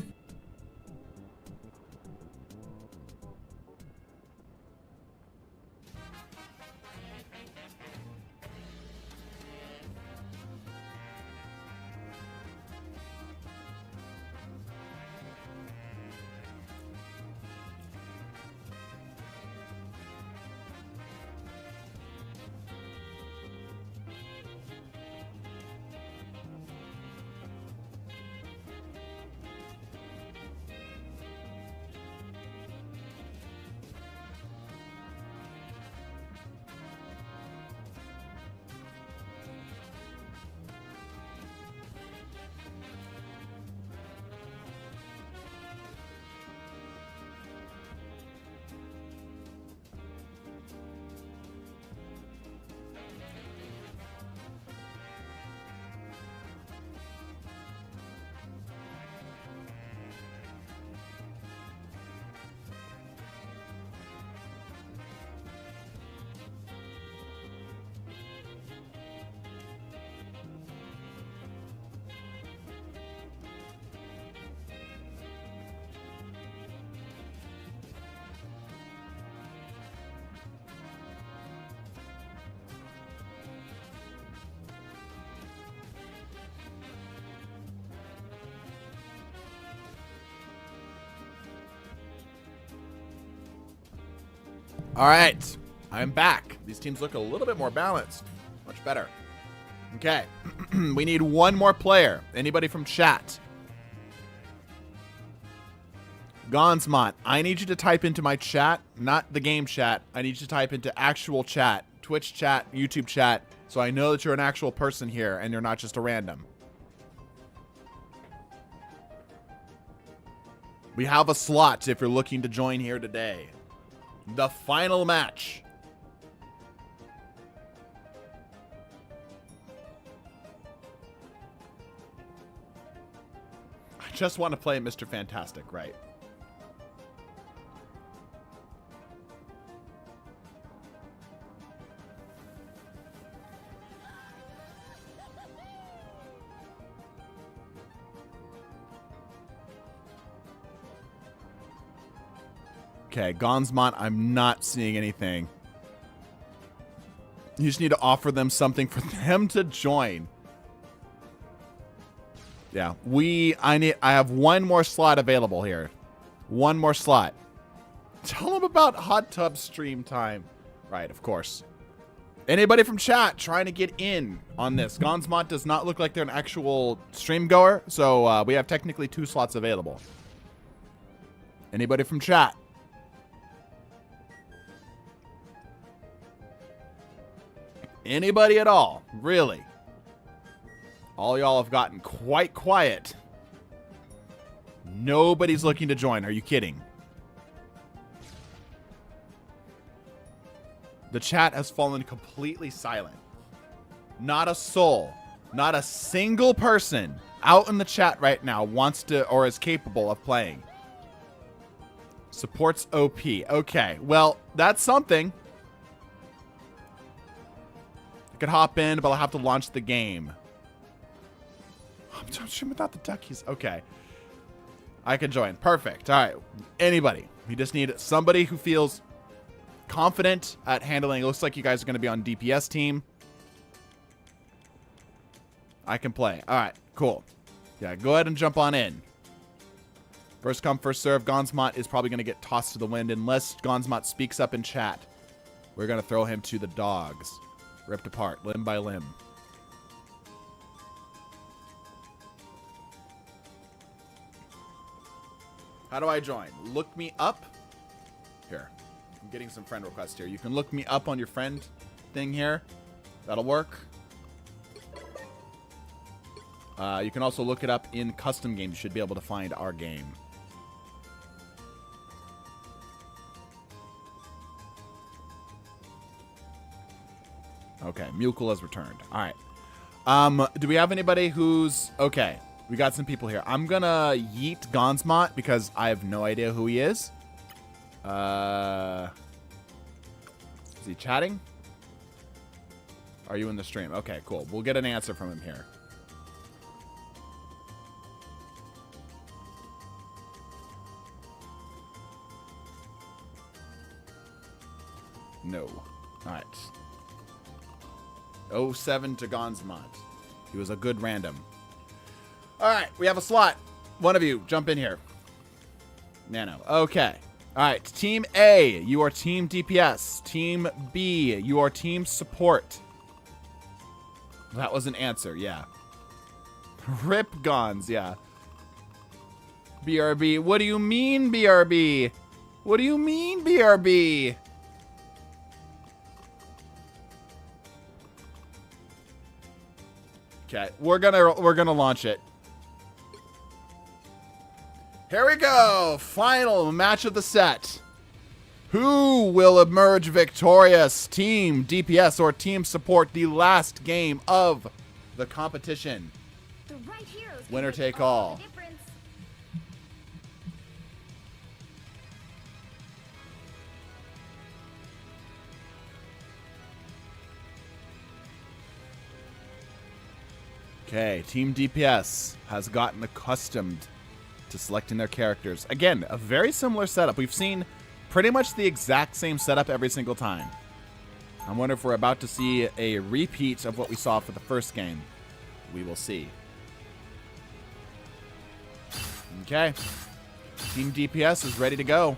All right, I'm back. These teams look a little bit more balanced. Much better. Okay, we need one more player. Anybody from chat? Gonzmont, I need you to type into my chat, not the game chat. I need you to type into actual chat, Twitch chat, YouTube chat, so I know that you're an actual person here and you're not just a random. We have a slot if you're looking to join here today. The final match. I just want to play Mr. Fantastic, right? Okay, Gonzmont, I'm not seeing anything. You just need to offer them something for them to join. Yeah, I have one more slot available here. One more slot. Tell them about hot tub stream time. Right, of course. Anybody from chat trying to get in on this? Gonzmont does not look like they're an actual stream goer, so we have technically 2 slots available. Anybody from chat? Anybody at all? Really? All y'all have gotten quite quiet. Nobody's looking to join. Are you kidding? The chat has fallen completely silent. Not a soul, not a single person out in the chat right now wants to or is capable of playing. Supports OP. Okay, well, that's something. I could hop in, but I'll have to launch the game. I'm shooting without the duckies. Okay. I can join. Perfect. All right. Anybody. We just need somebody who feels confident at handling. It looks like you guys are going to be on DPS team. I can play. All right. Cool. Yeah, go ahead and jump on in. First come, first serve. Gonzmont is probably going to get tossed to the wind unless Gonzmont speaks up in chat. We're going to throw him to the dogs. Ripped apart, limb by limb. How do I join? Look me up. Here. I'm getting some friend requests here. You can look me up on your friend thing here. That'll work. You can also look it up in custom games. You should be able to find our game. Okay, Mukul has returned. All right. Do we have anybody who's... Okay, we got some people here. I'm gonna yeet Gonzmont because I have no idea who he is. Is he chatting? Are you in the stream? Okay, cool. We'll get an answer from him here. No. All right. 07 to Gonzmont. He was a good random. All right, we have a slot. One of you, jump in here. Nano. Okay. All right, Team A, you are Team DPS. Team B, you are Team Support. That was an answer, yeah. Rip Gons, yeah. BRB, what do you mean, BRB? What do you mean, BRB? Okay, we're gonna launch it. Here we go. Final match of the set. Who will emerge victorious? Team DPS or Team Support? The last game of the competition. The right heroes can Winner make take all all. the difference. Okay, Team DPS has gotten accustomed to selecting their characters. Again, a very similar setup. We've seen pretty much the exact same setup every single time. I wonder if we're about to see a repeat of what we saw for the first game. We will see. Okay. Team DPS is ready to go.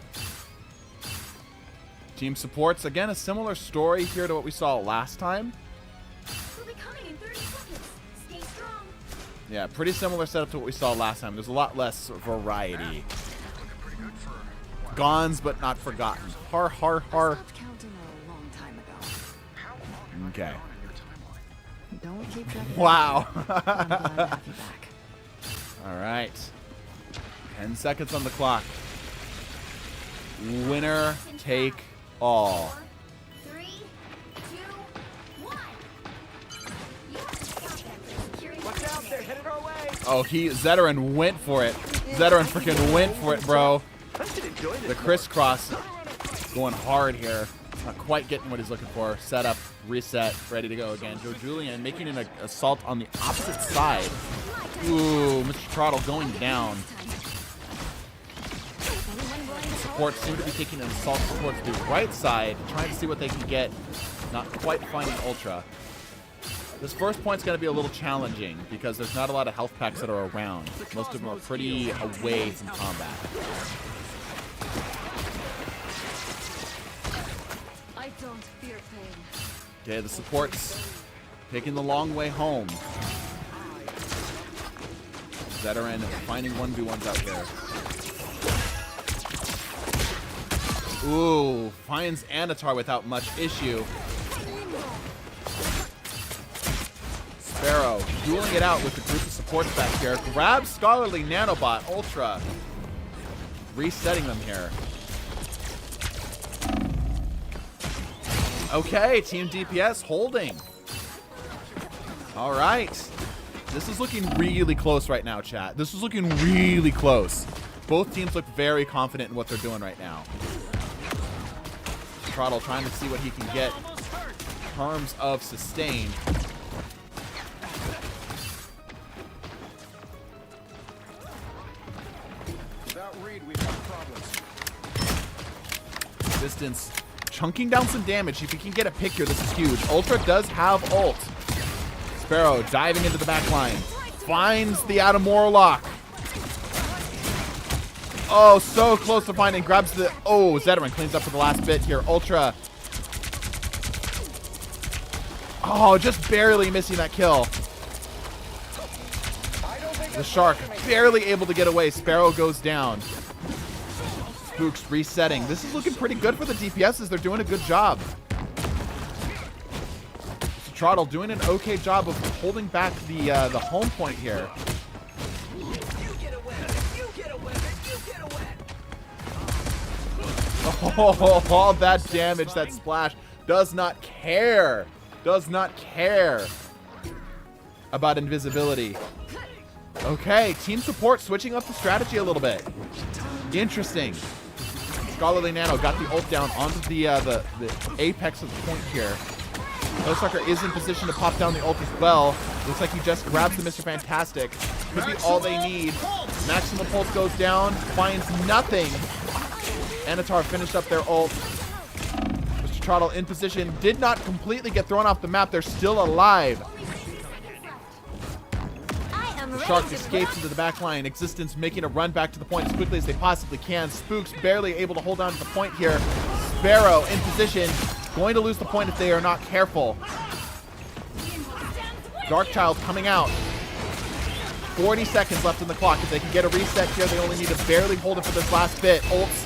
Team supports, again, a similar story here to what we saw last time. We'll be coming in 30 seconds. Stay strong. Yeah, pretty similar setup to what we saw last time. There's a lot less variety. Gone's but not forgotten. Har, har, har. Stopped counting a long time ago. Okay. Don't keep track. Wow. I'm glad to have you back. All right. 10 seconds on the clock. Winner take all. 3, 2, 1. You have to stop them from securing Watch out, they're headed our way. Oh, Zeteran went for it. Zeteran freaking went for it, bro. I should enjoy this. The crisscross going hard here. Not quite getting what he's looking for. Set up, reset, ready to go again. Joe Julian making an assault on the opposite side. Ooh, Mr. Trottle going down. Supports seem to be taking an assault towards the right side, trying to see what they can get. Not quite finding Ultra. This first point's going to be a little challenging because there's not a lot of health packs that are around. Most of them are pretty away from combat. I don't fear pain. Okay, the support's taking the long way home. Zeteran finding 1v1s out there. Ooh, finds Anatar without much issue. Sparrow dueling it out with the group of supports back here. Grabs Scholarly Nanobot Ultra. Resetting them here. Okay, Team DPS holding. All right. This is looking really close right now, chat. This is looking really close. Both teams look very confident in what they're doing right now. Trottle trying to see what he can get in terms of sustain. Without Reed, we've got problems. Distance chunking down some damage. If you can get a pick here, this is huge. Ultra does have ult. Sparrow diving into the back line. Finds the Adam Warlock. Oh, so close to finding. Grabs the... Oh, Zeteran cleans up for the last bit here. Ultra. Oh, just barely missing that kill. The Shark barely able to get away. Sparrow goes down. Spooks resetting. This is looking pretty good for the DPSs. They're doing a good job. Trottle doing an okay job of holding back the home point here. Oh, all that damage, that splash. Does not care. Does not care about invisibility. Okay, team support switching up the strategy a little bit. Interesting. Scholarly Nano got the ult down onto the apex of the point here. Sucker is in position to pop down the ult as well. Looks like he just grabs the Mr. Fantastic. Could be all they need. Maximum Pulse goes down, finds nothing. Anatar finished up their ult. Mr. Trottle in position. Did not completely get thrown off the map. They're still alive. The Shark escapes into the back line. Existence making a run back to the point as quickly as they possibly can. Spooks barely able to hold on to the point here. Sparrow in position. Going to lose the point if they are not careful. Darkchild coming out. 40 seconds left on the clock. If they can get a reset here, they only need to barely hold it for this last bit. Ults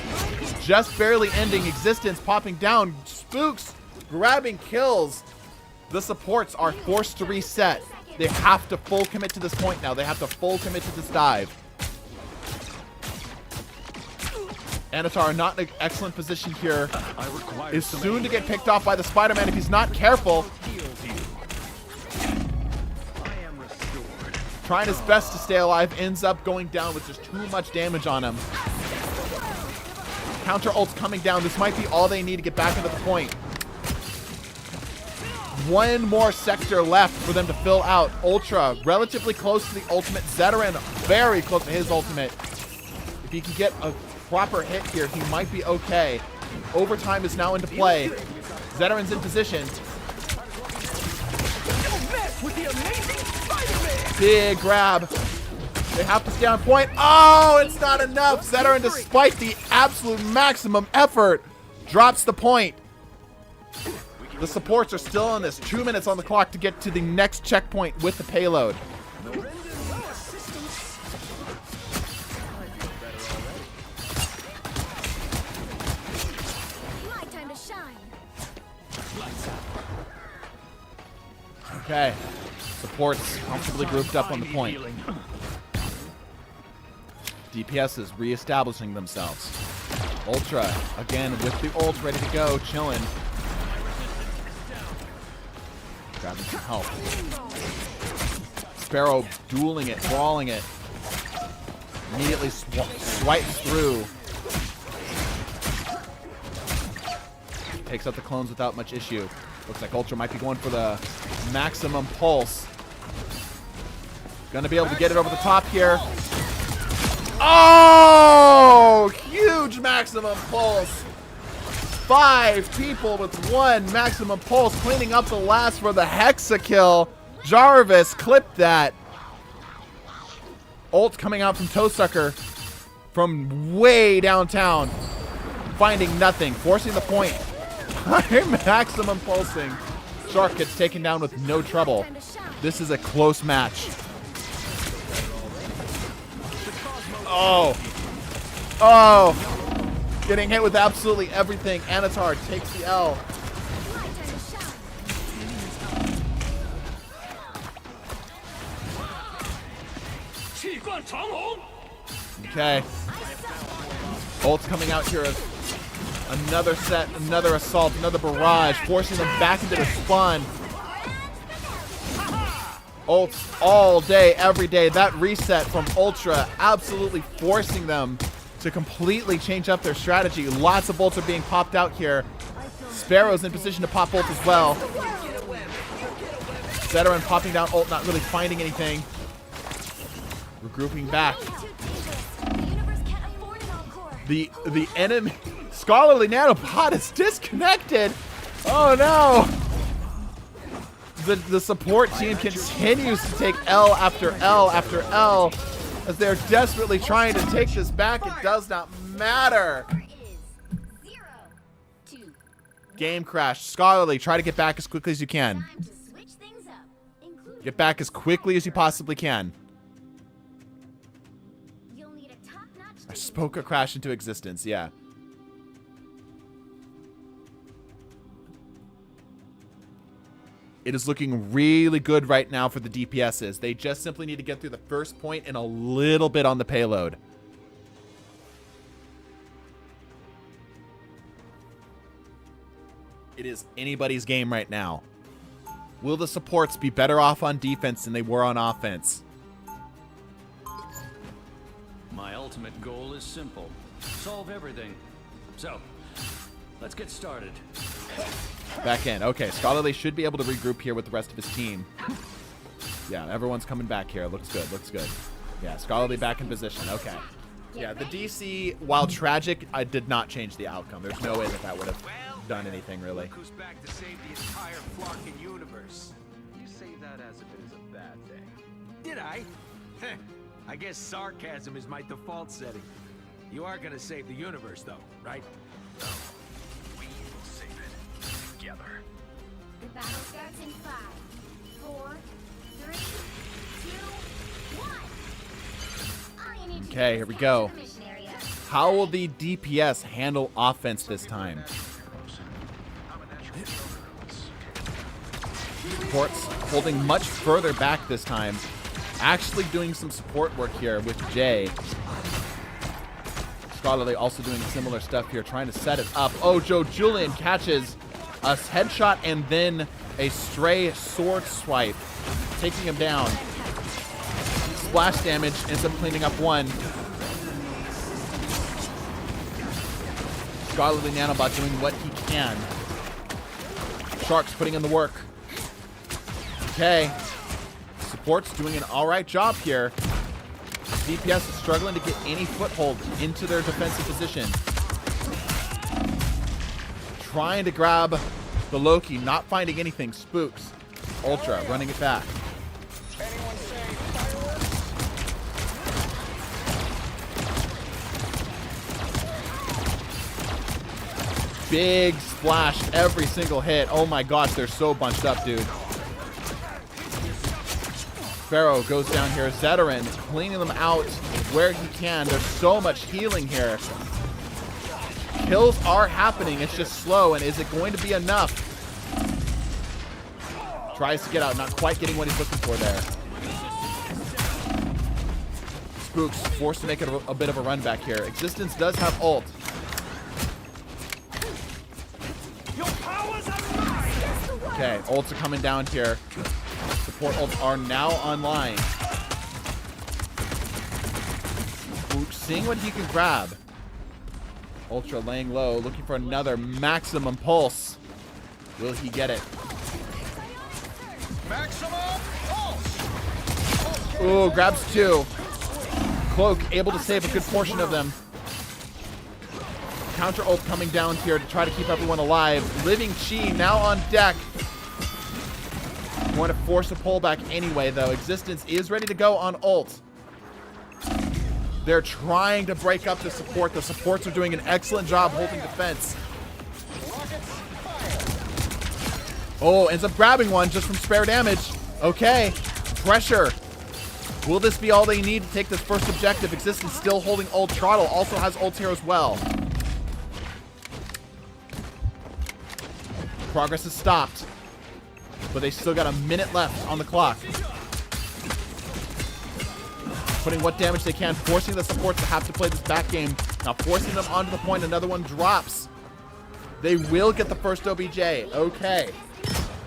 just barely ending. Existence popping down. Spooks grabbing kills. The supports are forced to reset. They have to full commit to this point now. They have to full commit to this dive. Anatar not in an excellent position here. Is soon to get picked off by the Spider-Man if he's not careful. Trying his best to stay alive, ends up going down with just too much damage on him. Counter ult's coming down. This might be all they need to get back into the point. One more sector left for them to fill out. Ultra relatively close to the ultimate. Zeteran very close to his ultimate. If he can get a proper hit here, he might be okay. Overtime is now into play. Zeteran's in position. Big grab. They have to stay on point. Oh, it's not enough. Zeteran, despite the absolute maximum effort, Drops the point. The supports are still on this. 2 minutes on the clock to get to the next checkpoint with the payload. My time to shine. Okay. Supports comfortably grouped up on the point. DPS is reestablishing themselves. Ultra, again, with the ult ready to go, chilling. Grabbing some help. Sparrow dueling it, brawling it. Immediately swipes through. Takes out the clones without much issue. Looks like Ultra might be going for the maximum pulse. Gonna be able to get it over the top here. Oh! Huge maximum pulse. 5 people with 1 maximum pulse, cleaning up the last for the hexa kill. Jarvis clipped that. Ult coming out from Toesucker from way downtown. Finding nothing, forcing the point. Maximum pulsing. Shark gets taken down with no trouble. This is a close match. Oh. Oh. Getting hit with absolutely everything. Anatar takes the L. Okay. Ult's coming out here. Another set, another assault, another barrage, forcing them back into the spawn. Ults all day, every day. That reset from Ultra absolutely forcing them to completely change up their strategy. Lots of ults are being popped out here. Sparrow's in position to pop ult as well. Veteran popping down ult, not really finding anything. Regrouping back. The enemy Scholarly Nanobot is disconnected. Oh no. The support team continues to take L after L after L as they're desperately trying to take this back. It does not matter. Game crash. Scholarly, try to get back as quickly as you can. Get back as quickly as you possibly can. I spoke a crash into existence, yeah. It is looking really good right now for the DPSs. They just simply need to get through the first point and a little bit on the payload. It is anybody's game right now. Will the supports be better off on defense than they were on offense? My ultimate goal is simple. Solve everything. So, let's get started. Back in. Okay, Scholarly should be able to regroup here with the rest of his team. Yeah, everyone's coming back here. Looks good, looks good. Yeah, Scholarly back in position. Okay. Yeah, the DC, while tragic, I did not change the outcome. There's no way that that would have done anything, really. Look who's back to save the entire flocking universe. You say that as if it is a bad thing. Did I? I guess sarcasm is my default setting. You are gonna save the universe, though, right? No. We will save it together. The battle starts in 5, 4, 3, 2, 1. Okay, here we go. How will the DPS handle offense this time? Supports holding much further back this time. Actually doing some support work here with Jay. Scholarly also doing similar stuff here, trying to set it up. Oh, Joe Julian catches a headshot and then a stray sword swipe, taking him down. Splash damage, ends up cleaning up one. Scholarly Nanobot doing what he can. Sharks putting in the work. Okay. Support's doing an alright job here. DPS is struggling to get any foothold into their defensive position. Trying to grab the Loki, not finding anything. Spooks. Ultra, running it back. big splash every single hit. Oh my gosh, they're so bunched up, dude. Pharaoh goes down here. Zeteran cleaning them out where he can. There's so much healing here. Kills are happening. It's just slow. And is it going to be enough? Tries to get out. Not quite getting what he's looking for there. Spooks forced to make it a bit of a run back here. Existence does have ult. Okay, ults are coming down here. Support ults are now online. Spooks seeing what he can grab. Ultra laying low, looking for another maximum pulse. Will he get it? Maximum pulse. Ooh, grabs 2. Cloak able to save a good portion of them. Counter ult coming down here to try to keep everyone alive. Living Chi now on deck. Want to force a pullback anyway, though. Existence is ready to go on ult. They're trying to break up the support. The supports are doing an excellent job holding defense. Oh, ends up grabbing one just from spare damage. Okay. Pressure. Will this be all they need to take this first objective? Existence still holding ult. Trottle also has ult here as well. Progress has stopped. But they still got a minute left on the clock. Putting what damage they can, forcing the supports to have to play this back game. Now forcing them onto the point, another one drops. They will get the first OBJ. Okay.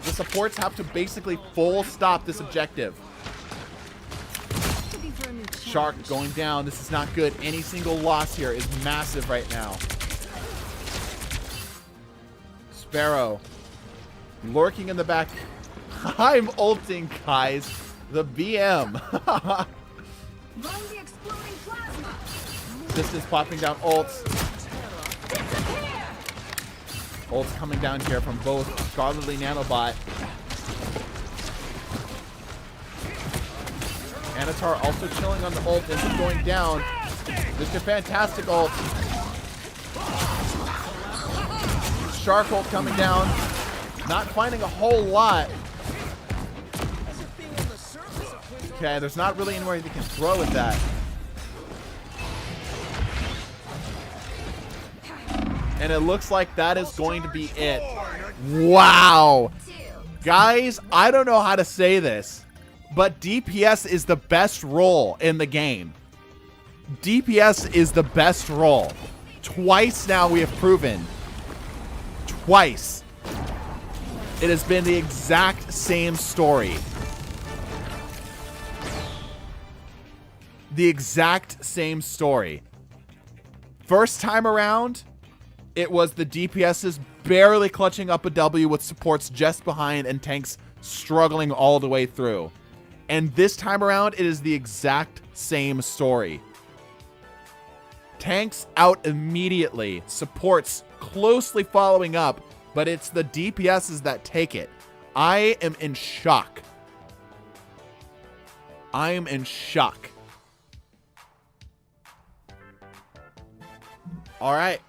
The supports have to basically full stop this objective. Shark going down. This is not good. Any single loss here is massive right now. Sparrow lurking in the back. I'm ulting, guys. The BM. Distance popping down ults. Ults coming down here from both Scholarly Nanobot. Anatar also chilling on the ult. Ends up going down. Mr. Fantastic ult. Shark ult coming down. Not finding a whole lot. Okay, there's not really anywhere they can throw with that. And it looks like that is going to be it. Wow. Guys, I don't know how to say this, but DPS is the best role in the game. DPS is the best role. Twice now we have proven. Twice. It has been the exact same story. The exact same story. First time around, it was the DPSs barely clutching up a W with supports just behind and tanks struggling all the way through. And this time around, it is the exact same story. Tanks out immediately, supports closely following up, but it's the DPSs that take it. I am in shock. I am in shock. All right.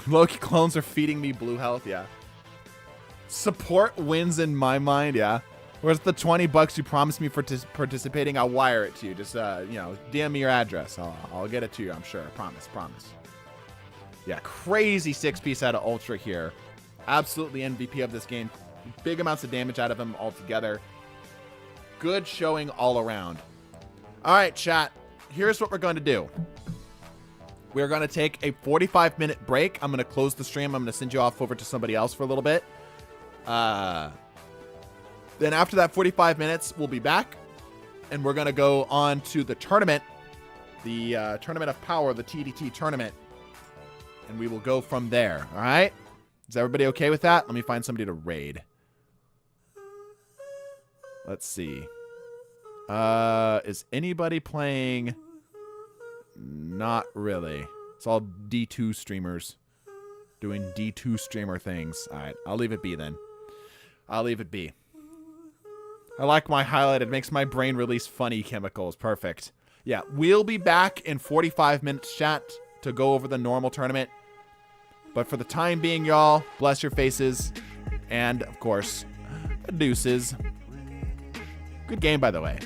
Loki clones are feeding me blue health, yeah. Support wins in my mind, yeah. Where's the $20 you promised me for participating? I'll wire it to you. Just, DM me your address. I'll get it to you, I'm sure. Promise. Yeah, crazy 6-piece out of Ultra here. Absolutely MVP of this game. Big amounts of damage out of him altogether. Good showing all around. All right, chat. Here's what we're going to do. We're going to take a 45-minute break. I'm going to close the stream. I'm going to send you off over to somebody else for a little bit. Then after that 45 minutes, we'll be back. And we're going to go on to the tournament. The Tournament of Power, the TDT tournament. And we will go from there. All right? Is everybody okay with that? Let me find somebody to raid. Let's see. Is anybody playing? Not really. It's all D2 streamers doing D2 streamer things. All right, I'll leave it be then. I'll leave it be. I like my highlight. It makes my brain release funny chemicals. Perfect. Yeah, we'll be back in 45 minutes, chat. to go over the normal tournament. But for the time being, y'all, bless your faces. And, of course, deuces. Good game, by the way.